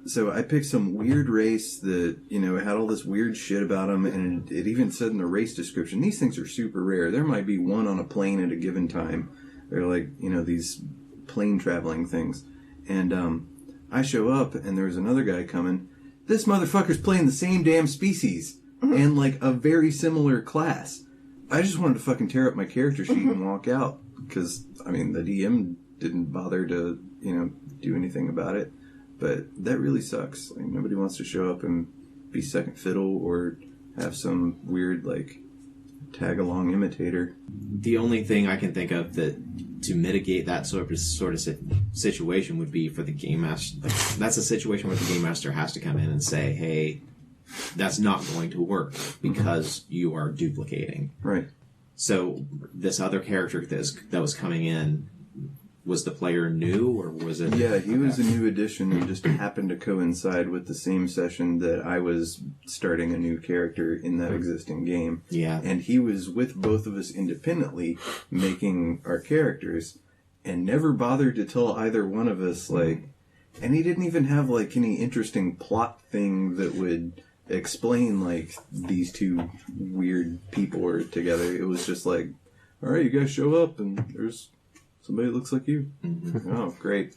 So I picked some weird race that, had all this weird shit about them, and it even said in the race description, these things are super rare. There might be one on a plane at a given time. They're like, these plane traveling things. And I show up, and there's another guy coming. This motherfucker's playing the same damn species and, like, a very similar class. I just wanted to fucking tear up my character sheet and walk out because, the DM didn't bother to, do anything about it. But that really sucks. Like, nobody wants to show up and be second fiddle or have some weird, like, tag-along imitator.
The only thing I can think of that to mitigate that sort of situation would be for the game master. Like, that's a situation where the game master has to come in and say, hey, that's not going to work because you are duplicating.
Right.
So this other character that was coming in, was the player new, or was it...
Yeah, he was a new addition and just happened to coincide with the same session that I was starting a new character in that existing game.
Yeah.
And he was with both of us independently making our characters and never bothered to tell either one of us, like... And he didn't even have, like, any interesting plot thing that would explain, like, these two weird people were together. It was just like, alright, you guys show up and there's... somebody that looks like you. Mm-hmm. Oh, great.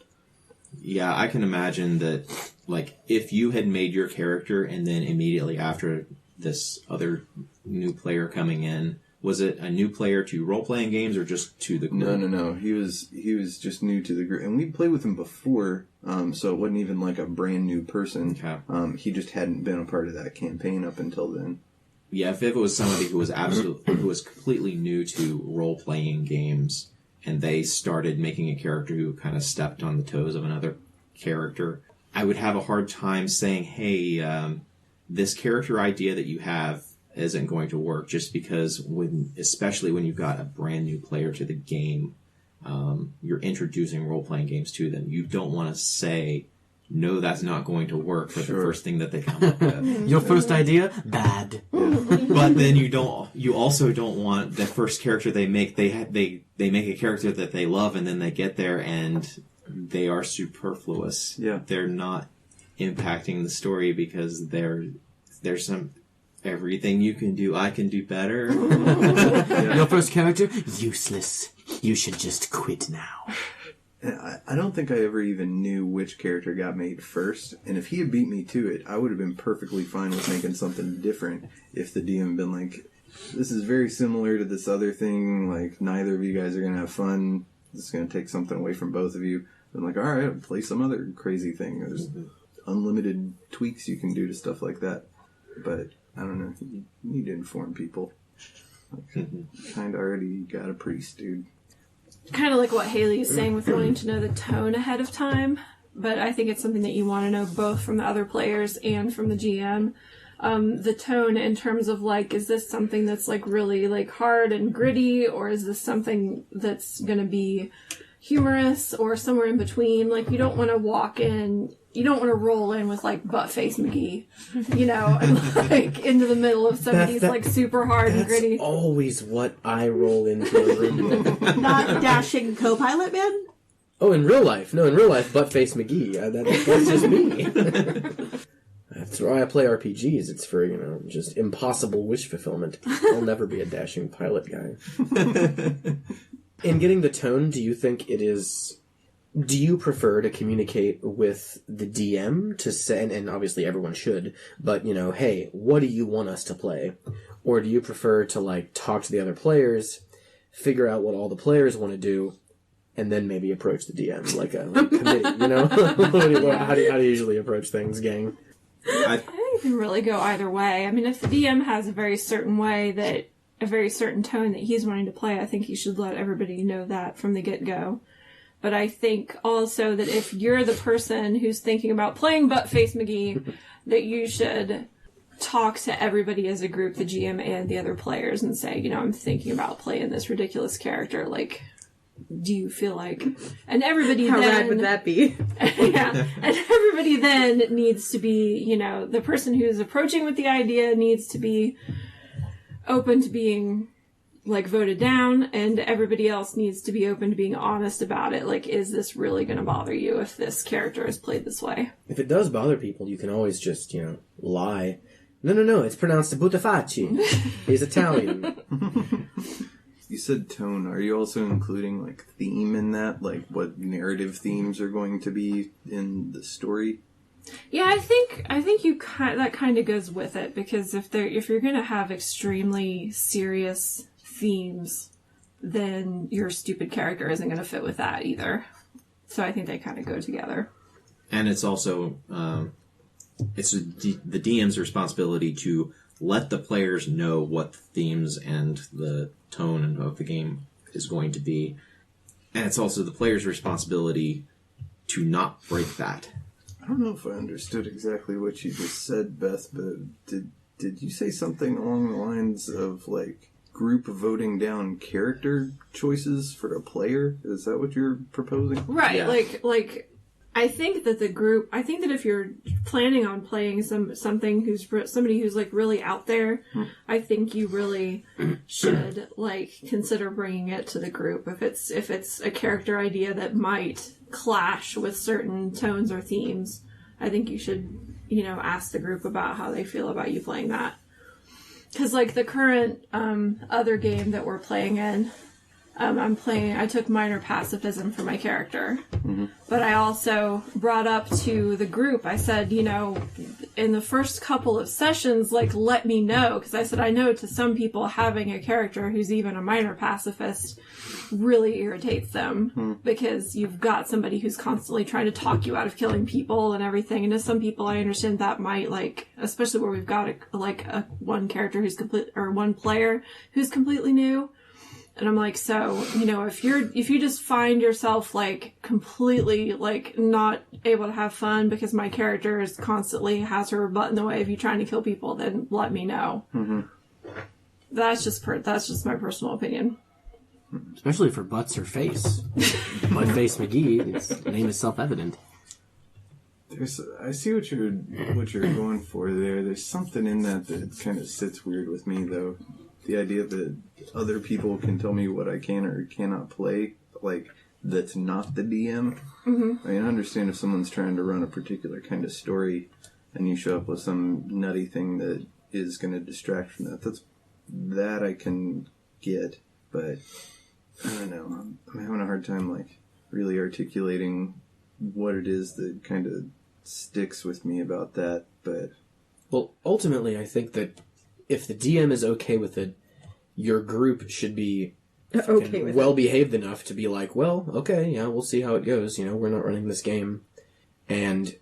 Yeah, I can imagine that, like, if you had made your character and then immediately after this other new player coming in, was it a new player to role-playing games or just to the group?
No. He was just new to the group. And we'd played with him before, so it wasn't even like a brand new person.
Okay.
He just hadn't been a part of that campaign up until then.
Yeah, if it was somebody who was completely new to role-playing games, and they started making a character who kind of stepped on the toes of another character, I would have a hard time saying, hey, this character idea that you have isn't going to work, just because especially when you've got a brand new player to the game, you're introducing role-playing games to them. You don't want to say, no, that's not going to work for the first thing that they come up with.
Your first idea? Bad.
But then you also don't want the first character they make, they make a character that they love, and then they get there and they are superfluous.
Yeah.
They're not impacting the story because there's some everything you can do, I can do better.
Your first character? Useless. You should just quit now.
I don't think I ever even knew which character got made first, and if he had beat me to it, I would have been perfectly fine with making something different if the DM had been like, this is very similar to this other thing, like, neither of you guys are going to have fun, this is going to take something away from both of you. I'm like, alright, play some other crazy thing. There's unlimited tweaks you can do to stuff like that. But, I don't know, you need to inform people. Like, kind of already got a priest, dude.
Kind of like what Hayley is saying with wanting to know the tone ahead of time, but I think it's something that you want to know both from the other players and from the GM. The tone in terms of, like, is this something that's, like, really, like, hard and gritty, or is this something that's going to be humorous or somewhere in between? Like, you don't want to walk in, you don't want to roll in with, like, Butt-Face McGee, you know, and, like, into the middle of somebody's, like, super hard and gritty.
That's always what I roll into a room with.
Not dashing co-pilot man?
Oh, in real life. No, in real life, Butt-Face McGee. That's just me. That's why I play RPGs. It's for, you know, just impossible wish fulfillment. I'll never be a dashing pilot guy. In getting the tone, do you think it is... Do you prefer to communicate with the DM to say, and obviously everyone should, but, you know, hey, what do you want us to play? Or do you prefer to, like, talk to the other players, figure out what all the players want to do, and then maybe approach the DM like a committee, you know? How do you usually approach things, gang?
I think it can really go either way. I mean, if the DM has a very certain way that, a very certain tone that he's wanting to play, I think he should let everybody know that from the get-go. But I think also that if you're the person who's thinking about playing Butt-Face McGee, that you should talk to everybody as a group, the GM and the other players, and say, you know, I'm thinking about playing this ridiculous character. Like, do you feel like... And everybody
How
then...
rad would that be?
Yeah. And everybody then needs to be, you know, the person who's approaching with the idea needs to be open to being... like, voted down, and everybody else needs to be open to being honest about it. Like, is this really going to bother you if this character is played this way?
If it does bother people, you can always just, you know, lie. No, it's pronounced Butafacci. He's Italian.
You said tone. Are you also including, like, theme in that? Like, what narrative themes are going to be in the story?
Yeah, I think that kind of goes with it, because if you're going to have extremely serious themes, then your stupid character isn't going to fit with that either. So I think they kind of go together.
And it's also it's the DM's responsibility to let the players know what the themes and the tone of the game is going to be. And it's also the player's responsibility to not break that.
I don't know if I understood exactly what you just said, Beth, but did you say something along the lines of, like, group voting down character choices for a player? Is that what you're proposing?
Right,
Yeah.
like I think that if you're planning on playing somebody who's like really out there, I think you really should like consider bringing it to the group. If it's a character idea that might clash with certain tones or themes, I think you should, you know, ask the group about how they feel about you playing that. Because like the current other game that we're playing in, I took minor pacifism for my character. Mm-hmm. But I also brought up to the group, I said, you know, in the first couple of sessions, like, let me know, because I said I know to some people having a character who's even a minor pacifist really irritates them, because you've got somebody who's constantly trying to talk you out of killing people and everything, and to some people I understand that might, like, especially where we've got a one character who's one player who's completely new. And I'm like, so, you know, if you just find yourself, like, completely, like, not able to have fun because my character is constantly has her butt in the way of you trying to kill people, then let me know. Mm-hmm. That's just my personal opinion.
Especially for butts or face. Buttface McGee, its name is self-evident.
I see what you're going for there. There's something in that kind of sits weird with me, though. The idea that other people can tell me what I can or cannot play, like, that's not the DM. Mm-hmm. I mean, I understand if someone's trying to run a particular kind of story and you show up with some nutty thing that is going to distract from that I can get, but I don't know. I'm having a hard time, like, really articulating what it is that kind of sticks with me about that, but...
Well, ultimately, I think that if the DM is okay with it, your group should be well behaved enough to be like, well, okay, yeah, we'll see how it goes. You know, we're not running this game, and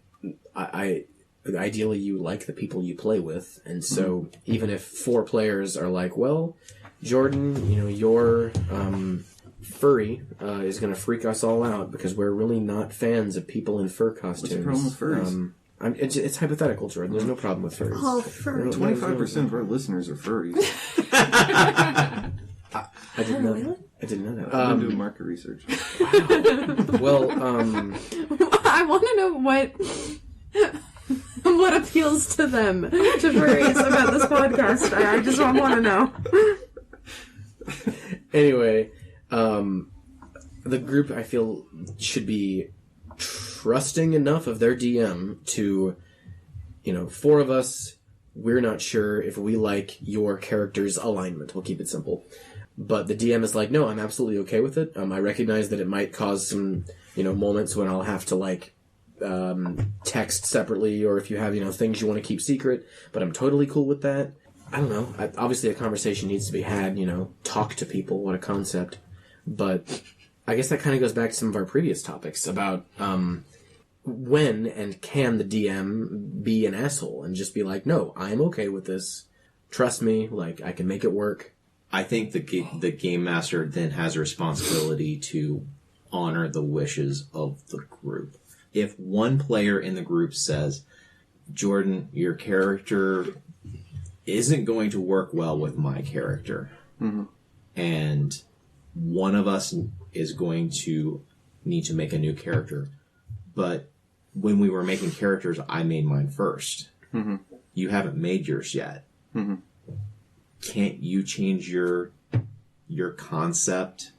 I ideally you like the people you play with, and so even if 4 players are like, well, Jordan, you know, your furry is going to freak us all out because we're really not fans of people in fur costumes.
What's the problem with furries?
It's hypothetical, Jordan. There's no problem with furries.
Oh, furries.
25% of our listeners are furries.
I didn't know that. I didn't know that.
I'm doing market research.
Well,
I want to know what appeals to them, to furries, about this podcast. I just want to know.
Anyway, the group, I feel, should be trusting enough of their DM to, you know, 4 of us, we're not sure if we like your character's alignment. We'll keep it simple. But the DM is like, no, I'm absolutely okay with it. I recognize that it might cause some, you know, moments when I'll have to, like, text separately, or if you have, you know, things you want to keep secret, but I'm totally cool with that. I don't know. Obviously a conversation needs to be had, you know, talk to people, what a concept. But I guess that kind of goes back to some of our previous topics about when and can the DM be an asshole and just be like, no, I'm okay with this. Trust me, like, I can make it work.
I think the game master then has a responsibility to honor the wishes of the group. If one player in the group says, Jordan, your character isn't going to work well with my character, and one of us is going to need to make a new character, but when we were making characters, I made mine first. Mm-hmm. You haven't made yours yet. Mm-hmm. Can't you change your concept?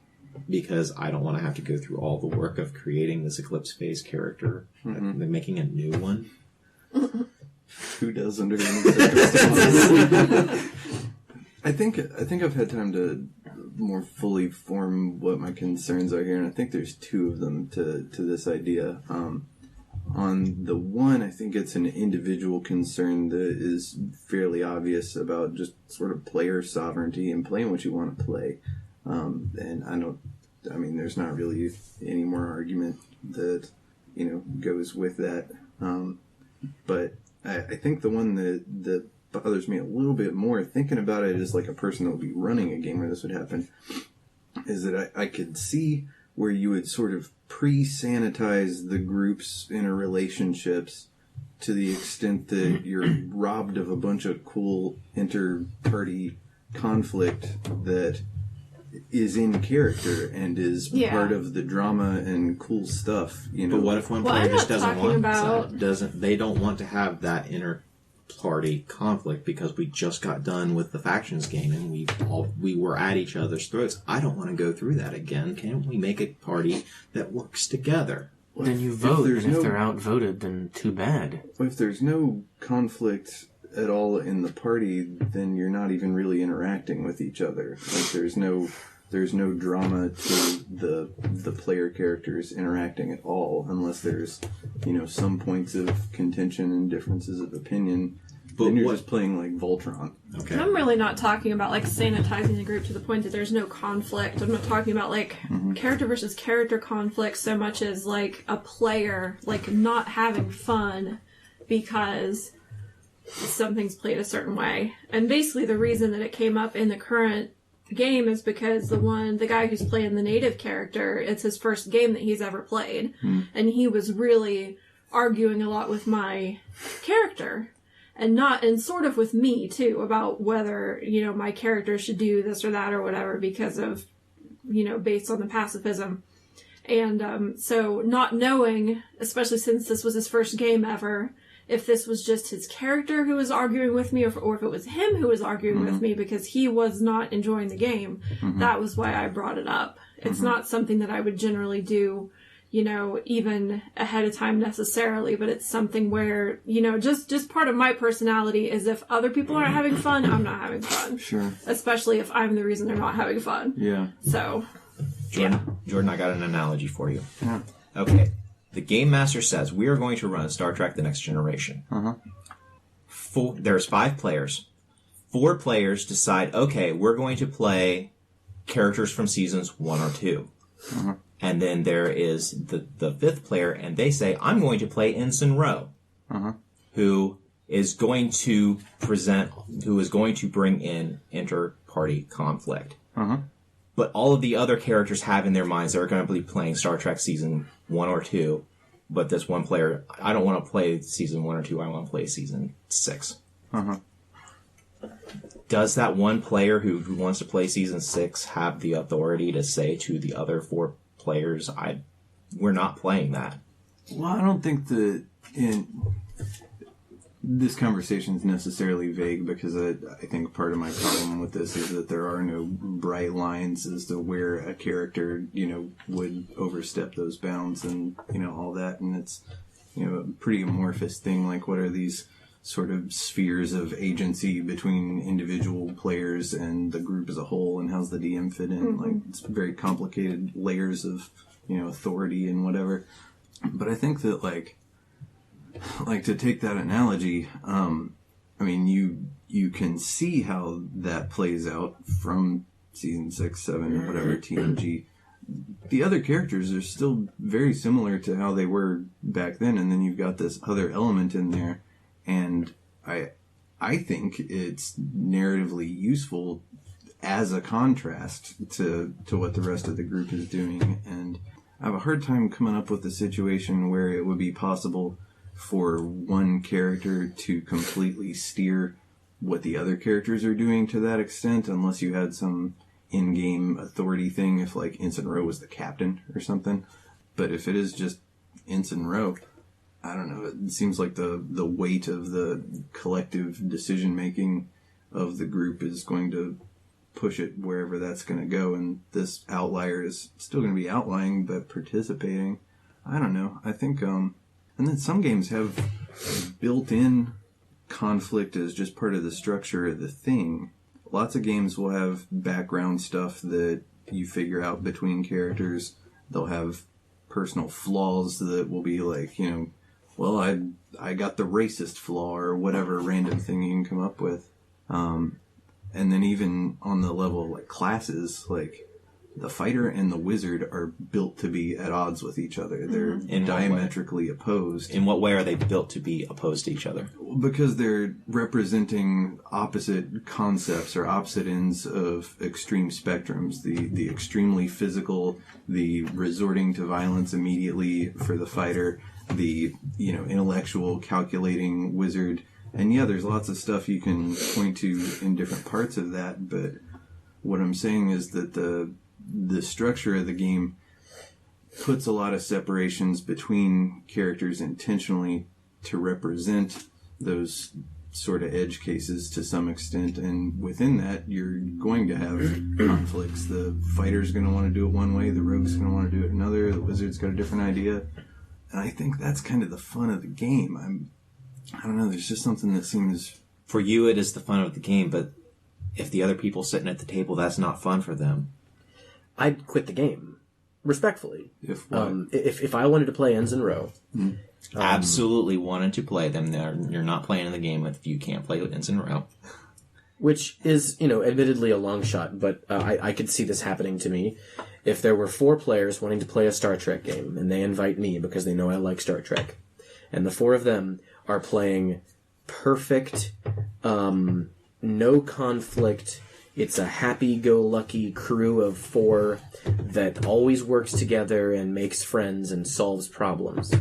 Because I don't want to have to go through all the work of creating this Eclipse Phase character and then making a new one.
Who does under any circumstances? I think I've had time to more fully form what my concerns are here, and I think there's 2 of them to this idea. On the one, I think it's an individual concern that is fairly obvious about just sort of player sovereignty and playing what you want to play. And there's not really any more argument that, you know, goes with that. But I think the one that bothers me a little bit more, thinking about it as like a person that would be running a game where this would happen, is that I could see where you would sort of pre-sanitize the group's interrelationships to the extent that you're robbed of a bunch of cool inter-party conflict that is in character and is part of the drama and cool stuff, you know.
But what if one player just they don't want to have that inter-party conflict because we just got done with the factions game and we were at each other's throats. I don't want to go through that again. Can't we make a party that works together?
Well, then you vote, and if they're outvoted, then too bad.
If there's no conflict at all in the party, then you're not even really interacting with each other. Like, there's no there's no drama to the player characters interacting at all, unless there's, some points of contention and differences of opinion. But then you're just playing like Voltron.
Okay.
I'm really not talking about like sanitizing the group to the point that there's no conflict. I'm not talking about like character versus character conflict so much as like a player like not having fun because something's played a certain way. And basically the reason that it came up in the current game is because the guy who's playing the native character, it's his first game that he's ever played. And he was really arguing a lot with my character. And sort of with me, too, about whether, my character should do this or that or whatever because of, based on the pacifism. And so not knowing, especially since this was his first game ever, if this was just his character who was arguing with me or if it was him who was arguing with me because he was not enjoying the game, that was why I brought it up. It's not something that I would generally do, even ahead of time necessarily, but it's something where, just part of my personality is if other people aren't having fun, I'm not having fun.
Sure.
Especially if I'm the reason they're not having fun.
Yeah.
So,
Jordan, I got an analogy for you.
Yeah.
Okay. The Game Master says, we are going to run Star Trek The Next Generation. There's 5 players. 4 players decide, okay, we're going to play characters from seasons 1 or 2. And then there is the 5th player, and they say, I'm going to play Ensign Rowe, who is going to bring in inter-party conflict. But all of the other characters have in their minds they're going to be playing Star Trek season 1 or 2, but this one player, I don't want to play season 1 or 2, I want to play season 6. Does that one player who wants to play season 6 have the authority to say to the other 4 players, we're not playing that?
Well, I don't think that this conversation is necessarily vague because I think part of my problem with this is that there are no bright lines as to where a character, would overstep those bounds and, all that. And it's, a pretty amorphous thing. Like, what are these sort of spheres of agency between individual players and the group as a whole, and how's the DM fit in? Like, it's very complicated layers of, authority and whatever. But I think that, like to take that analogy, you can see how that plays out from season 6, 7, whatever, TNG. The other characters are still very similar to how they were back then, and then you've got this other element in there, and I think it's narratively useful as a contrast to what the rest of the group is doing, and I have a hard time coming up with a situation where it would be possible for one character to completely steer what the other characters are doing to that extent, unless you had some in-game authority thing, if like Ensign Rowe was the captain or something. But if it is just Ensign Rowe, I don't know, it seems like the weight of the collective decision-making of the group is going to push it wherever that's going to go, and this outlier is still going to be outlying, but participating. I don't know. I think, and then some games have built-in conflict as just part of the structure of the thing. Lots of games will have background stuff that you figure out between characters. They'll have personal flaws that will be like, well, I got the racist flaw or whatever random thing you can come up with. And then even on the level of like classes, like the fighter and the wizard are built to be at odds with each other. They're diametrically opposed.
In what way are they built to be opposed to each other?
Because they're representing opposite concepts or opposite ends of extreme spectrums. The extremely physical, the resorting to violence immediately for the fighter, the intellectual calculating wizard. And yeah, there's lots of stuff you can point to in different parts of that, but what I'm saying is that the structure of the game puts a lot of separations between characters intentionally to represent those sort of edge cases to some extent, and within that you're going to have conflicts. The fighter's going to want to do it one way, the rogue's going to want to do it another, the wizard's got a different idea, and I think that's kind of the fun of the game. I don't know, there's just something that seems...
For you, it is the fun of the game, but if the other people sitting at the table, that's not fun for them.
I'd quit the game. Respectfully.
If what?
If I wanted to play Ensign Row...
Absolutely wanted to play them. You're not playing in the game if you can't play with Ensign Row.
Which is, admittedly a long shot, but I could see this happening to me. If there were 4 players wanting to play a Star Trek game, and they invite me because they know I like Star Trek, and the 4 of them are playing perfect, no conflict, it's a happy-go-lucky crew of 4 that always works together and makes friends and solves problems.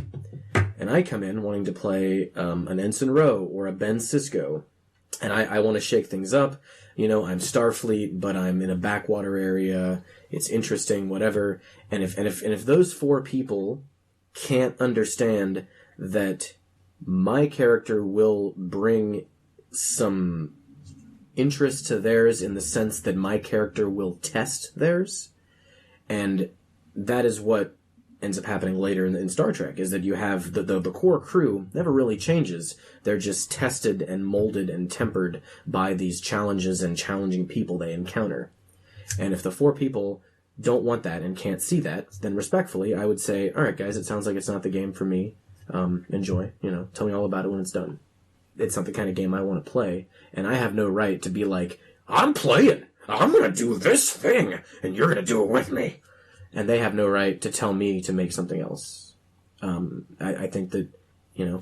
And I come in wanting to play an Ensign Row or a Ben Sisko, and I want to shake things up. I'm Starfleet, but I'm in a backwater area. It's interesting, whatever. And if those 4 people can't understand that my character will bring some interest to theirs in the sense that my character will test theirs, and that is what ends up happening later in Star Trek, is that you have the core crew never really changes. They're just tested and molded and tempered by these challenges and challenging people they encounter. And if the 4 people don't want that and can't see that, then respectfully, I would say, all right, guys, it sounds like it's not the game for me. Enjoy, tell me all about it when it's done. It's not the kind of game I want to play, and I have no right to be like, I'm playing! I'm gonna do this thing, and you're gonna do it with me! And they have no right to tell me to make something else. I think that, you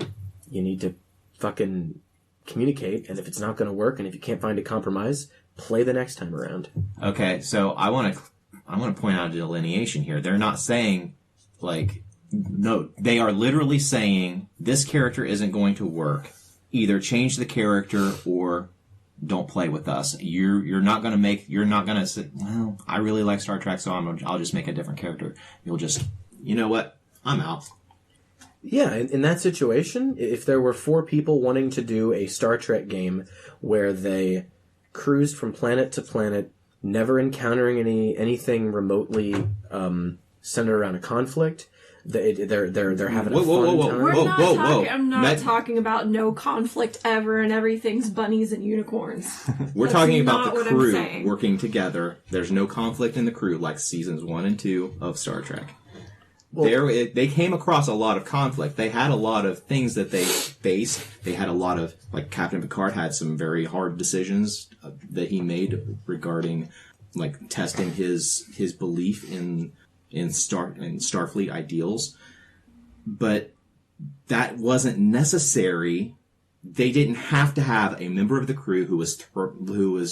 need to fucking communicate, and if it's not gonna work, and if you can't find a compromise, play the next time around.
Okay, so I want to point out a delineation here. They're not saying, no, they are literally saying, this character isn't going to work. Either change the character or don't play with us. You're not gonna say, well, I really like Star Trek, so I'll just make a different character. You'll just, you know what? I'm out.
Yeah, in that situation, if there were 4 people wanting to do a Star Trek game where they cruised from planet to planet, never encountering anything remotely centered around a conflict, they're having a fun time.
I'm not talking about no conflict ever and everything's bunnies and unicorns.
We're talking about the crew working together. There's no conflict in the crew like seasons 1 and 2 of Star Trek. Well, they came across a lot of conflict. They had a lot of things that they faced. They had a lot of, Captain Picard had some very hard decisions that he made regarding, testing his belief in Starfleet ideals, but that wasn't necessary. They didn't have to have a member of the crew who was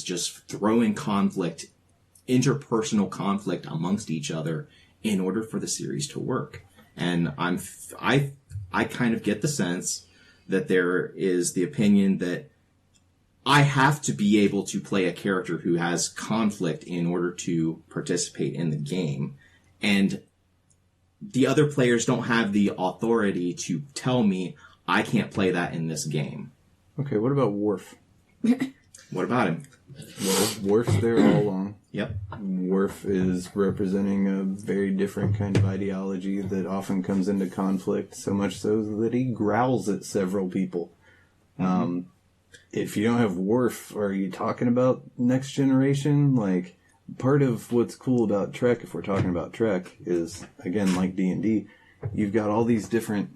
just throwing interpersonal conflict amongst each other in order for the series to work. And I kind of get the sense that there is the opinion that I have to be able to play a character who has conflict in order to participate in the game. And the other players don't have the authority to tell me I can't play that in this game.
Okay, what about Worf?
What about him?
Well, Worf's there all along.
Yep.
Worf is representing a very different kind of ideology that often comes into conflict, so much so that he growls at several people. Mm-hmm. If you don't have Worf, are you talking about Next Generation? Part of what's cool about Trek, if we're talking about Trek, is, again, like D&D, you've got all these different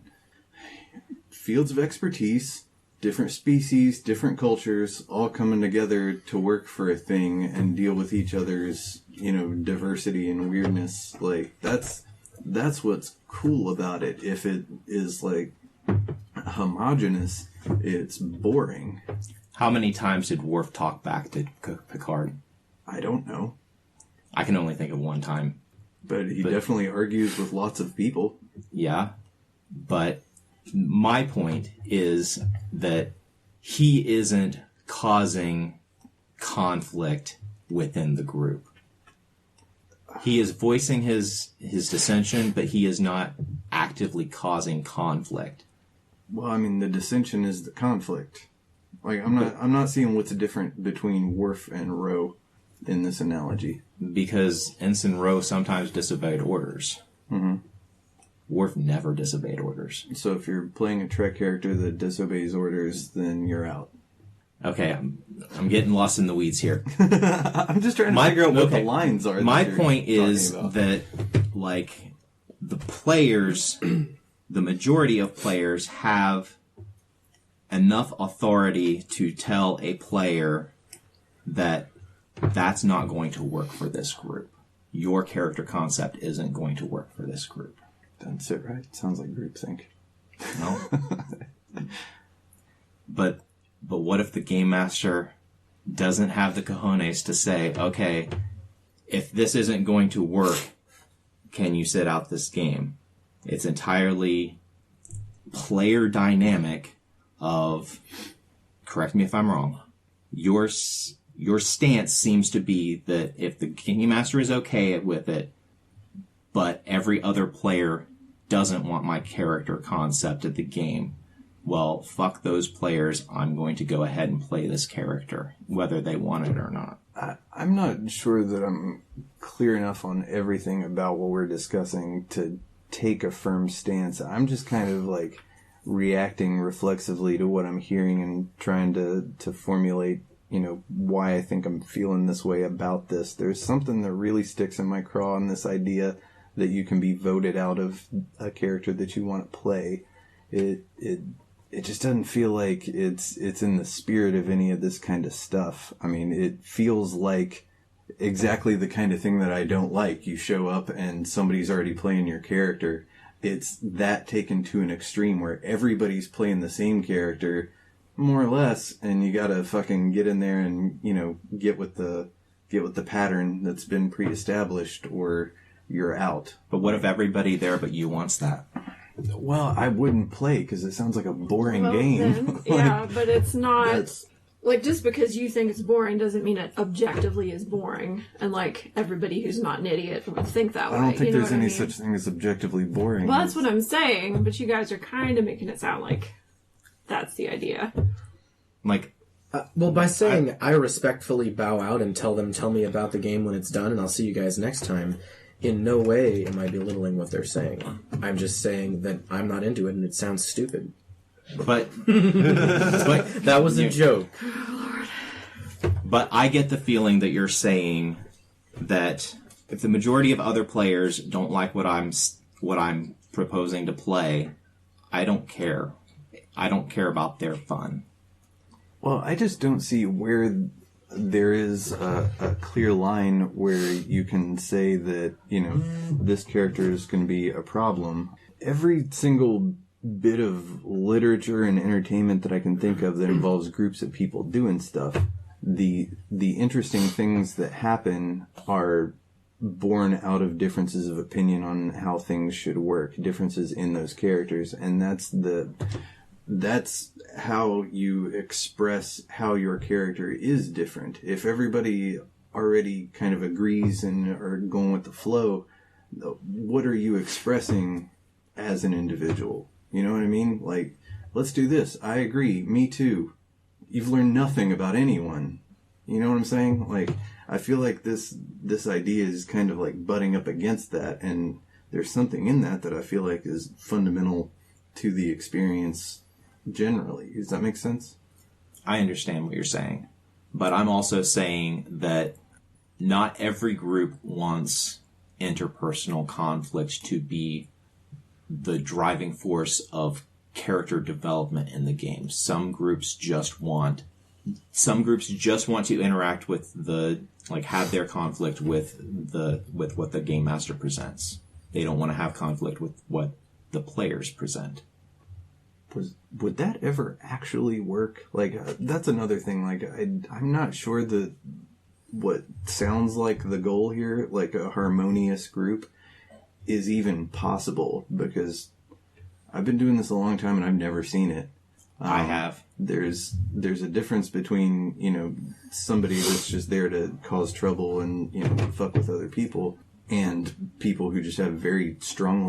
fields of expertise, different species, different cultures, all coming together to work for a thing and deal with each other's, diversity and weirdness. That's what's cool about it. If it is, homogenous, it's boring.
How many times did Worf talk back to Picard?
I don't know.
I can only think of one time.
But he definitely argues with lots of people.
Yeah. But my point is that he isn't causing conflict within the group. He is voicing his dissension, but he is not actively causing conflict.
Well, the dissension is the conflict. I'm not seeing what's different between Worf and Ro in this analogy.
Because Ensign Ro sometimes disobeyed orders.
Mm-hmm.
Worf never disobeyed orders.
So if you're playing a Trek character that disobeys orders, then you're out.
Okay, I'm getting lost in the weeds here.
I'm just trying to figure out what the lines are.
My point is that, like, the players, the majority of players have enough authority to tell a player that that's not going to work for this group. Your character concept isn't going to work for this group.
Doesn't sit right. Sounds like groupthink.
No. But what if the game master doesn't have the cojones to say, okay, if this isn't going to work, can you sit out this game? It's entirely player dynamic of, correct me if I'm wrong, your stance seems to be that if the game master is okay with it, but every other player doesn't want my character concept of the game, well, fuck those players. I'm going to go ahead and play this character, whether they want it or not.
I'm not sure that I'm clear enough on everything about what we're discussing to take a firm stance. I'm just kind of like reacting reflexively to what I'm hearing and trying to formulate, why I think I'm feeling this way about this. There's something that really sticks in my craw on this idea that you can be voted out of a character that you want to play. It just doesn't feel like it's in the spirit of any of this kind of stuff. I mean, it feels like exactly the kind of thing that I don't like. You show up and somebody's already playing your character. It's that taken to an extreme where everybody's playing the same character, more or less, and you gotta fucking get in there and, get with the pattern that's been pre-established, or you're out.
But what if everybody there but you wants that?
Well, I wouldn't play because it sounds like a boring game.
Yeah, but it's not. Like, just because you think it's boring doesn't mean it objectively is boring. And, like, everybody who's not an idiot would think that way.
I don't think there's any
I mean?
such thing as objectively boring.
Well, that's what I'm saying, but you guys are kind of making it sound like that's the idea.
Like,
well, by saying I respectfully bow out and tell me about the game when it's done and I'll see you guys next time, in no way am I belittling what they're saying. I'm just saying that I'm not into it and it sounds stupid.
But
that was a joke.
But I get the feeling that you're saying that if the majority of other players don't like what I'm proposing to play, I don't care. I don't care about their fun.
Well, I just don't see where there is a clear line where you can say that, this character is going to be a problem. Every single bit of literature and entertainment that I can think of that involves groups of people doing stuff, the interesting things that happen are born out of differences of opinion on how things should work, differences in those characters, and that's how you express how your character is different. If everybody already kind of agrees and are going with the flow, what are you expressing as an individual? You know what I mean? Like, let's do this. I agree. Me too. You've learned nothing about anyone. You know what I'm saying? Like, I feel like this idea is kind of like butting up against that, and there's something in that I feel like is fundamental to the experience generally. Does that make sense?
I understand what you're saying, but I'm also saying that not every group wants interpersonal conflict to be the driving force of character development in the game. Some groups just want to interact with have their conflict with what the game master presents. They don't want to have conflict with what the players present.
Would that ever actually work? Like, that's another thing. Like, I'm not sure that what sounds like the goal here, like a harmonious group, is even possible, because I've been doing this a long time and I've never seen it.
I have.
There's a difference between, somebody that's just there to cause trouble and, fuck with other people, and people who just have very strong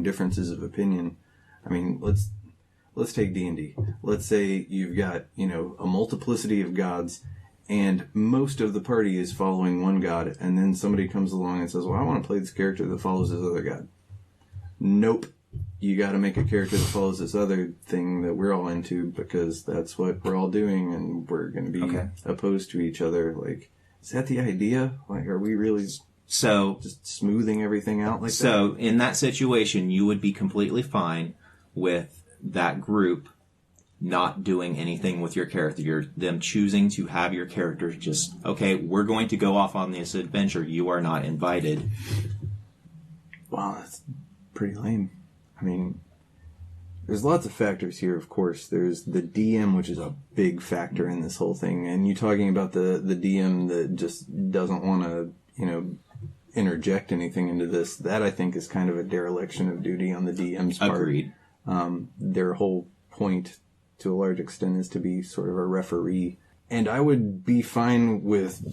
differences of opinion. I mean, let's take D&D. Let's say you've got, a multiplicity of gods, and most of the party is following one god, and then somebody comes along and says, well, I want to play this character that follows this other god. Nope. you got to make a character that follows this other thing that we're all into because that's what we're all doing, and we're going to be opposed to each other. Like, is that the idea? Like, are we really just smoothing everything out like that?
So, in that situation, you would be completely fine with that group not doing anything with your character. Them choosing to have your character just, okay, we're going to go off on this adventure. You are not invited.
Wow, that's pretty lame. I mean, there's lots of factors here, of course. There's the DM, which is a big factor in this whole thing. And you talking about the DM that just doesn't want to, interject anything into this. That, I think, is kind of a dereliction of duty on the DM's part.
Agreed.
Their whole point, to a large extent, is to be sort of a referee. And I would be fine with,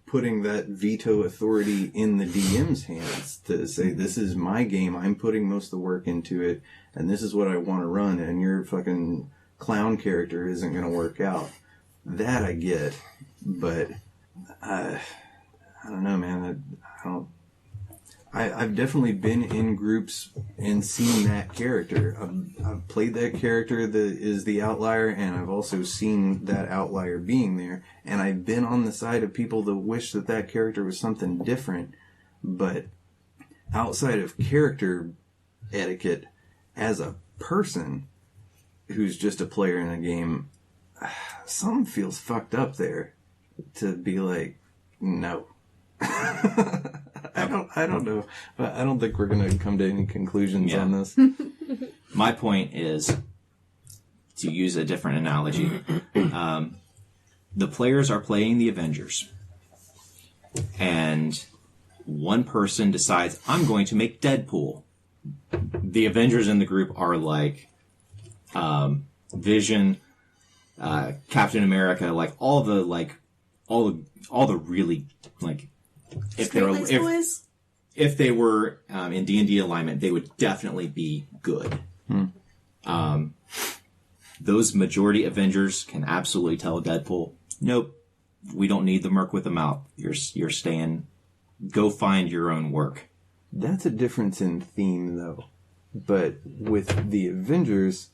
putting that veto authority in the DM's hands to say, this is my game, I'm putting most of the work into it, and this is what I want to run, and your fucking clown character isn't going to work out. That I get, but I don't know, man. I've definitely been in groups and seen that character. I've played that character that is the outlier, and I've also seen that outlier being there. And I've been on the side of people that wish that character was something different. But outside of character etiquette, as a person who's just a player in a game, something feels fucked up there to be like, no. I don't know. I don't think we're going to come to any conclusions on this.
My point is, to use a different analogy, the players are playing the Avengers, and one person decides, I'm going to make Deadpool. The Avengers in the group are like Vision, Captain America, like all the really like if they were in D&D alignment, they would definitely be good. Those majority Avengers can absolutely tell Deadpool, nope, we don't need the merc with the mouth. You're staying. Go find your own work.
That's a difference in theme, though. But with the Avengers,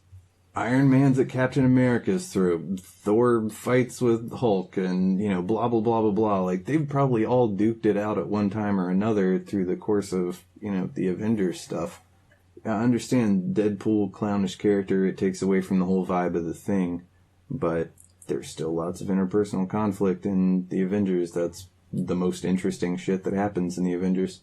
Iron Man's at Captain America's throat. Thor fights with Hulk, and, blah, blah, blah, blah, blah. Like, they've probably all duked it out at one time or another through the course of, the Avengers stuff. I understand Deadpool, clownish character, it takes away from the whole vibe of the thing. But there's still lots of interpersonal conflict in the Avengers. That's the most interesting shit that happens in the Avengers.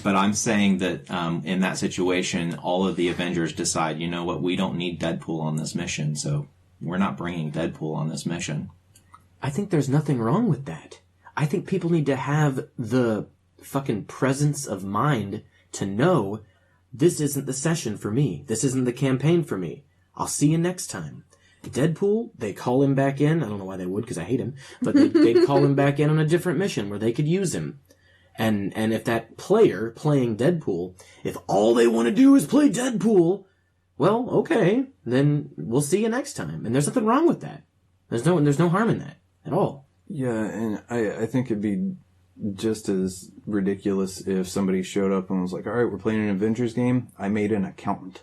But I'm saying that in that situation, all of the Avengers decide, you know what, we don't need Deadpool on this mission, so we're not bringing Deadpool on this mission.
I think there's nothing wrong with that. I think people need to have the fucking presence of mind to know this isn't the session for me. This isn't the campaign for me. I'll see you next time. Deadpool, they call him back in. I don't know why they would, because I hate him. But they'd call him back in on a different mission where they could use him. And if that player playing Deadpool, if all they want to do is play Deadpool, well, okay, then we'll see you next time. And there's nothing wrong with that. There's no harm in that at all.
Yeah, and I think it'd be just as ridiculous if somebody showed up and was like, all right, we're playing an Avengers game. I made an accountant.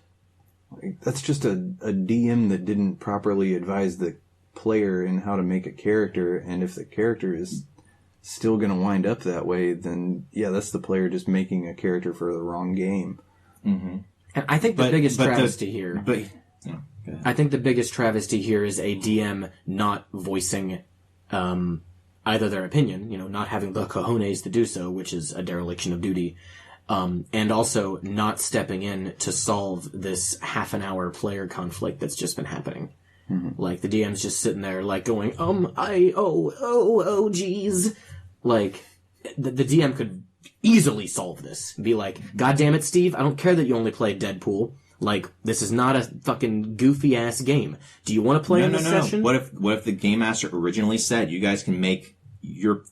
Like, that's just a DM that didn't properly advise the player in how to make a character, and if the character is still going to wind up that way, then yeah, that's the player just making a character for the wrong game.
Mm-hmm. And I think the biggest travesty here. I think the biggest travesty here is a DM not voicing either their opinion, not having the cojones to do so, which is a dereliction of duty, and also not stepping in to solve this half an hour player conflict that's just been happening. Mm-hmm. Like, the DM's just sitting there, like, going, geez. Like, the DM could easily solve this. Be like, God damn it, Steve, I don't care that you only play Deadpool. Like, this is not a fucking goofy-ass game. Do you want to play in this session?
What if the Game Master originally said, you guys can make, you're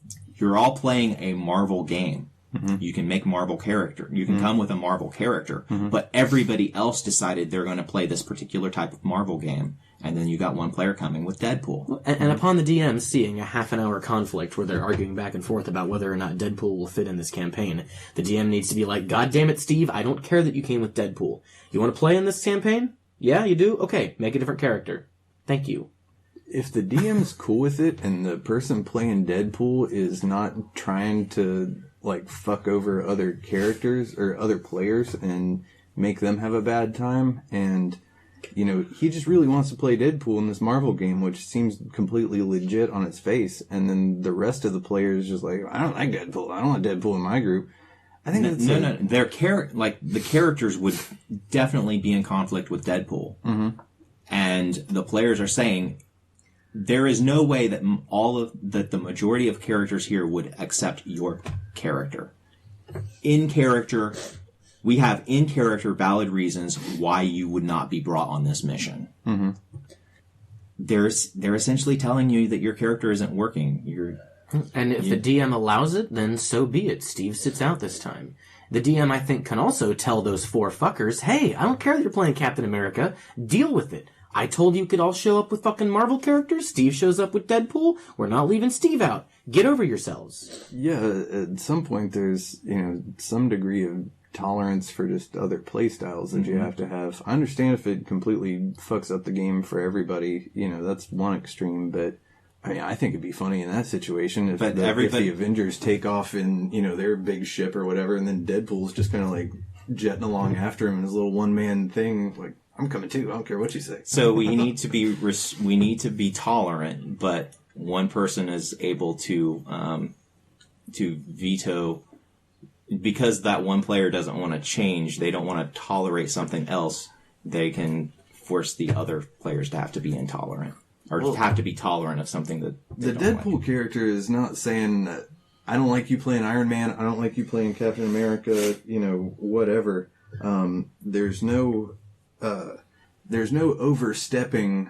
all playing a Marvel game. Mm-hmm. You can make Marvel character. You can come with a Marvel character. Mm-hmm. But everybody else decided they're going to play this particular type of Marvel game. And then you got one player coming with Deadpool.
And upon the DM seeing a half-an-hour conflict where they're arguing back and forth about whether or not Deadpool will fit in this campaign, the DM needs to be like, God damn it, Steve, I don't care that you came with Deadpool. You want to play in this campaign? Yeah, you do? Okay, make a different character. Thank you.
If the DM's cool with it and the person playing Deadpool is not trying to, like, fuck over other characters or other players and make them have a bad time, and, you know, he just really wants to play Deadpool in this Marvel game, which seems completely legit on its face, and then the rest of the players just like, I don't like Deadpool, I don't want Deadpool in my group. I think that's
no. Their the characters would definitely be in conflict with Deadpool.
Mm-hmm.
And the players are saying, there is no way that the majority of characters here would accept your character. We have in character valid reasons why you would not be brought on this mission.
Mm-hmm.
They're essentially telling you that your character isn't working.
And if the DM allows it, then so be it. Steve sits out this time. The DM, I think, can also tell those 4 fuckers, hey, I don't care that you're playing Captain America. Deal with it. I told you could all show up with fucking Marvel characters. Steve shows up with Deadpool. We're not leaving Steve out. Get over yourselves.
Yeah, at some point there's, you know, some degree of tolerance for just other play styles that you have to have. I understand if it completely fucks up the game for everybody, you know, that's one extreme, but I mean, I think it'd be funny in that situation if the Avengers take off in, you know, their big ship or whatever, and then Deadpool's just kind of like jetting along after him in his little one-man thing, like, I'm coming too. I don't care what you say.
So we need to be tolerant, but one person is able to veto because that one player doesn't want to change. They don't want to tolerate something else. They can force the other players to have to be intolerant or have to be tolerant of something that
the Deadpool character is not saying that I don't like you playing Iron Man. I don't like you playing Captain America. You know, whatever. There's no overstepping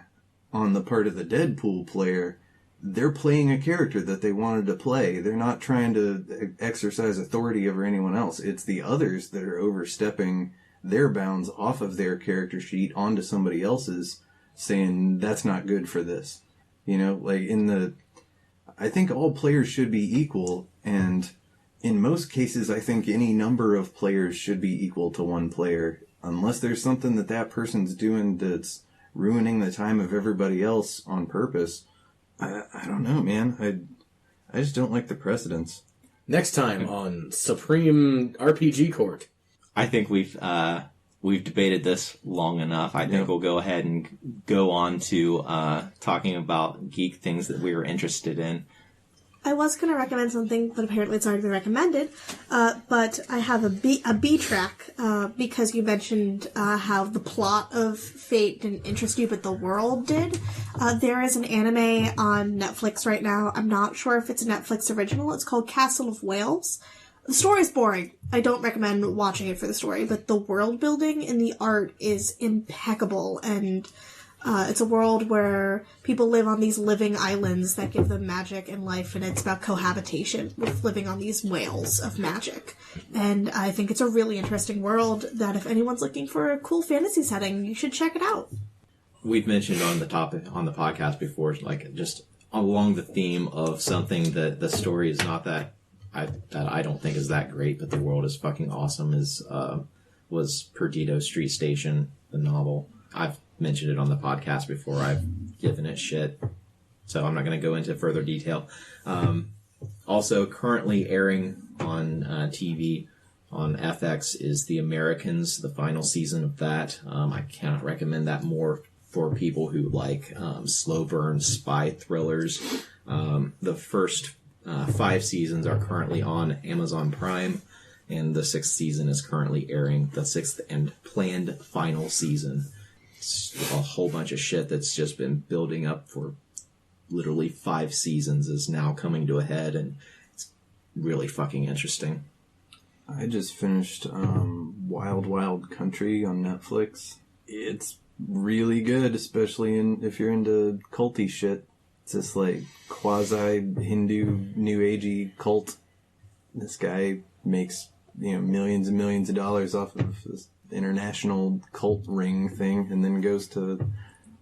on the part of the Deadpool player. They're playing a character that they wanted to play. They're not trying to exercise authority over anyone else. It's the others that are overstepping their bounds off of their character sheet onto somebody else's, saying that's not good for this. You know, like I think all players should be equal, and in most cases I think any number of players should be equal to one player. Unless there's something that person's doing that's ruining the time of everybody else on purpose, I don't know, man. I just don't like the precedents.
Next time on Supreme RPG Court.
I think we've debated this long enough. I think we'll go ahead and go on to talking about geek things that we were interested in.
I was going to recommend something, but apparently it's already been recommended. But I have a B track, because you mentioned how the plot of Fate didn't interest you, but the world did. There is an anime on Netflix right now. I'm not sure if it's a Netflix original. It's called Castle of Whales. The story's boring. I don't recommend watching it for the story, but the world building and the art is impeccable, and it's a world where people live on these living islands that give them magic and life, and it's about cohabitation with living on these whales of magic. And I think it's a really interesting world that if anyone's looking for a cool fantasy setting, you should check it out.
We've mentioned on the podcast before, like just along the theme of something that the story is not that I don't think is that great, but the world is fucking awesome. Was Perdido Street Station, the novel. I've mentioned it on the podcast before. I've given it shit, so I'm not going to go into further detail. Also, currently airing on TV on FX is The Americans, the final season of that. I cannot recommend that more for people who like slow burn spy thrillers. The first 5 seasons are currently on Amazon Prime, and the 6th season is currently airing, the 6th and planned final season. It's a whole bunch of shit that's just been building up for literally 5 seasons is now coming to a head, and it's really fucking interesting.
I just finished Wild Wild Country on Netflix. It's really good, especially if you're into culty shit. It's this like quasi-Hindu New Agey cult. This guy makes millions and millions of dollars off of this international cult ring thing, and then goes to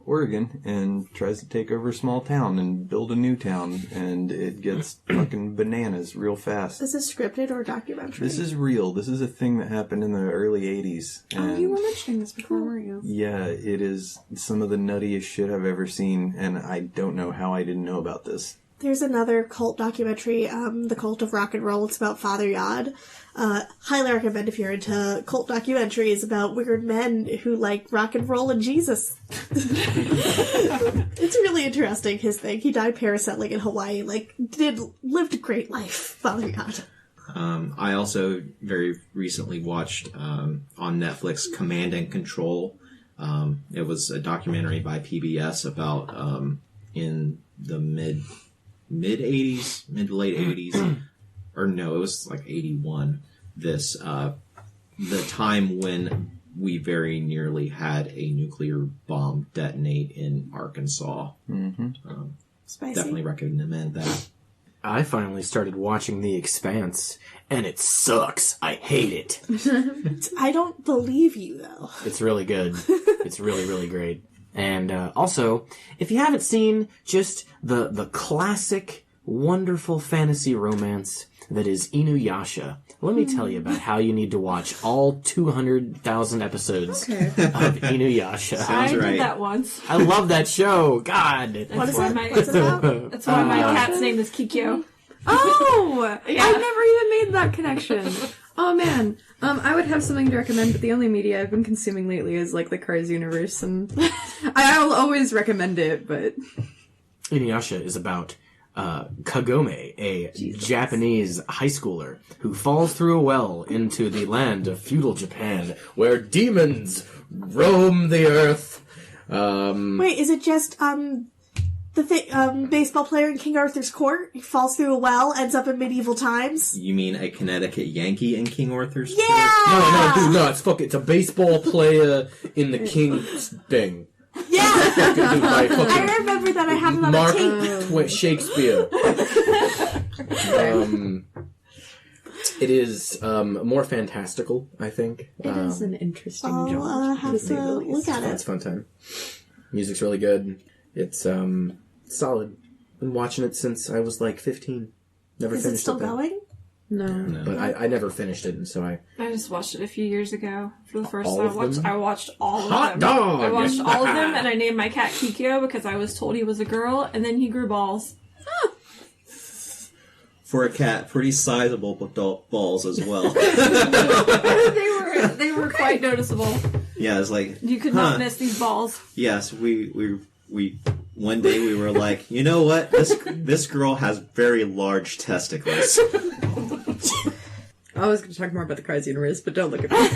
Oregon and tries to take over a small town and build a new town, and it gets fucking bananas real fast.
Is this scripted or documentary?
This is real. This is a thing that happened in the early 80s.
Oh, you were mentioning this before, weren't you?
Yeah, it is some of the nuttiest shit I've ever seen, and I don't know how I didn't know about this.
There's another cult documentary, The Cult of Rock and Roll. It's about Father Yod. Highly recommend if you're into cult documentaries about weird men who like rock and roll and Jesus. It's really interesting, his thing. He died parasailing in Hawaii, lived a great life, Father Yod.
I also very recently watched on Netflix Command and Control. It was a documentary by PBS about in the mid 80s, mid to late 80s, or no, it was like 81. This the time when we very nearly had a nuclear bomb detonate in Arkansas.
Spicy.
Definitely recommend that.
I finally started watching The Expanse, and it sucks. I hate it.
I don't believe you, though.
It's really good. It's really, really great. And also, if you haven't seen just the classic, wonderful fantasy romance that is Inuyasha, let me tell you about how you need to watch all 200,000 episodes of Inuyasha.
Sounds
I
right.
did that once.
I love that show. God.
What is it?
my-
What's it about?
That's why my cat's name is Kikyo.
Oh!
Yeah.
I've never even made that connection. Oh man. I would have something to recommend, but the only media I've been consuming lately is like the Cars universe, and I'll always recommend it, but...
Inuyasha is about Kagome, a Japanese high schooler who falls through a well into the land of feudal Japan, where demons roam the earth.
Wait, is it just, the baseball player in King Arthur's court? He falls through a well, ends up in medieval times?
You mean a Connecticut Yankee in King Arthur's Court?
Yeah!
No, dude, no, it's a baseball player in the king's thing.
Yeah!
By fucking
I remember that. I have it on
Mark
a tape.
Shakespeare. It is more fantastical, I think.
It is an interesting
I'll
genre.
have to look at
It's
it.
a fun time. Music's really good. It's solid. Been watching it since I was like 15. Never
Is it
finished
still
though.
going?
No.
But I never finished it, and so I
I just watched it a few years ago for the first
All
time.
of them?
I watched all of
Hot
them.
dog!
I watched all of them, and I named my cat Kikyo because I was told he was a girl, and then he grew balls.
For a cat, pretty sizable balls as well.
They were quite noticeable.
Yeah, it's like
You could not miss these balls.
Yes, we one day we were like, you know what? This girl has very large testicles.
I was going to talk more about the Cars universe, but don't look at me.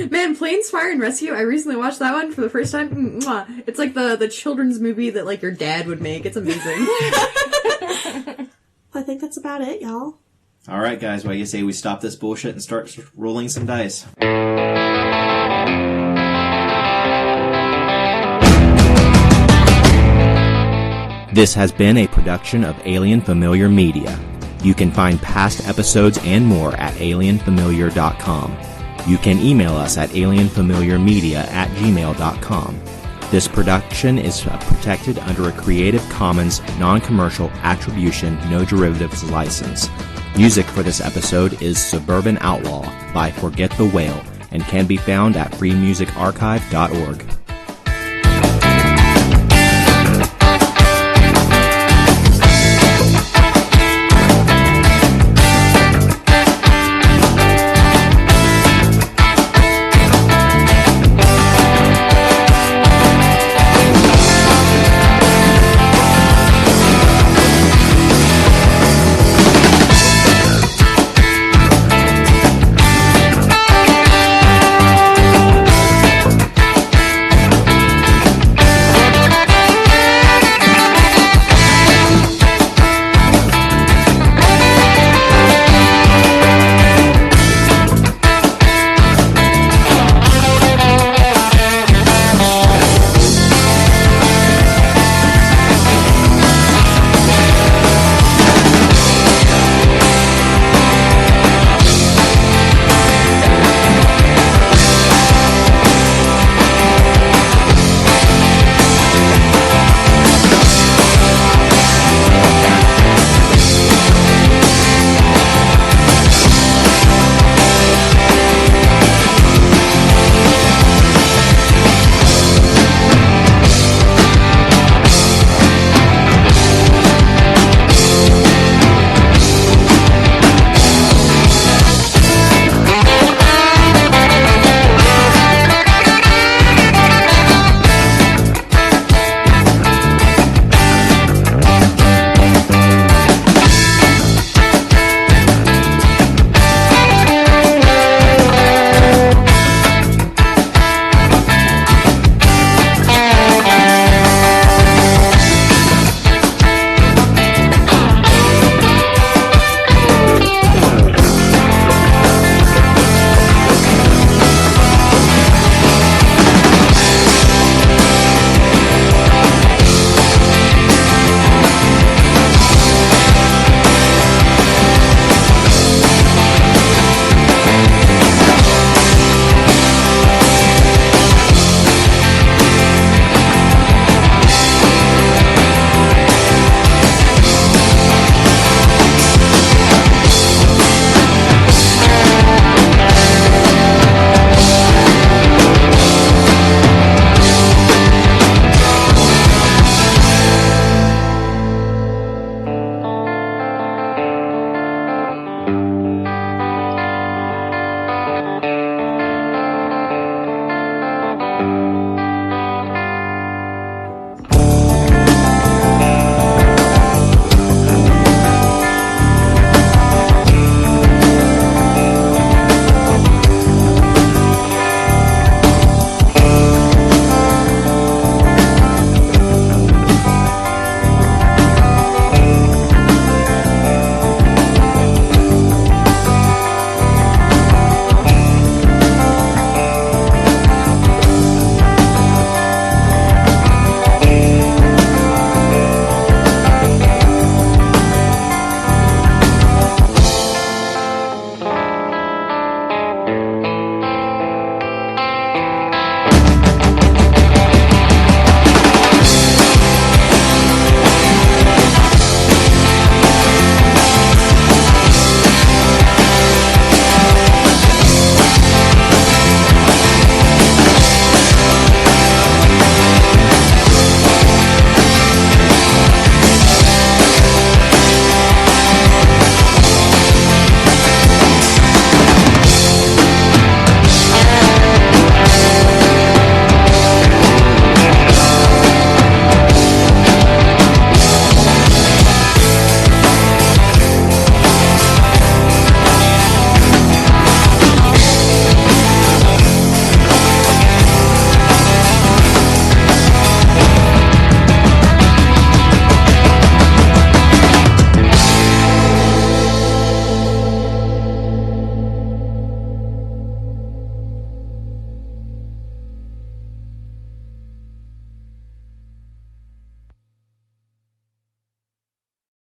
Man, Planes, Fire, and Rescue, I recently watched that one for the first time. Mwah. It's like the children's movie that like your dad would make. It's amazing.
I think that's about it, y'all.
All right, guys, what do you say we stop this bullshit and start rolling some dice? This has been a production of Alien Familiar Media. You can find past episodes and more at alienfamiliar.com. You can email us at alienfamiliarmedia@gmail.com. This production is protected under a Creative Commons non-commercial attribution, no derivatives license. Music for this episode is Suburban Outlaw by Forget the Whale and can be found at freemusicarchive.org.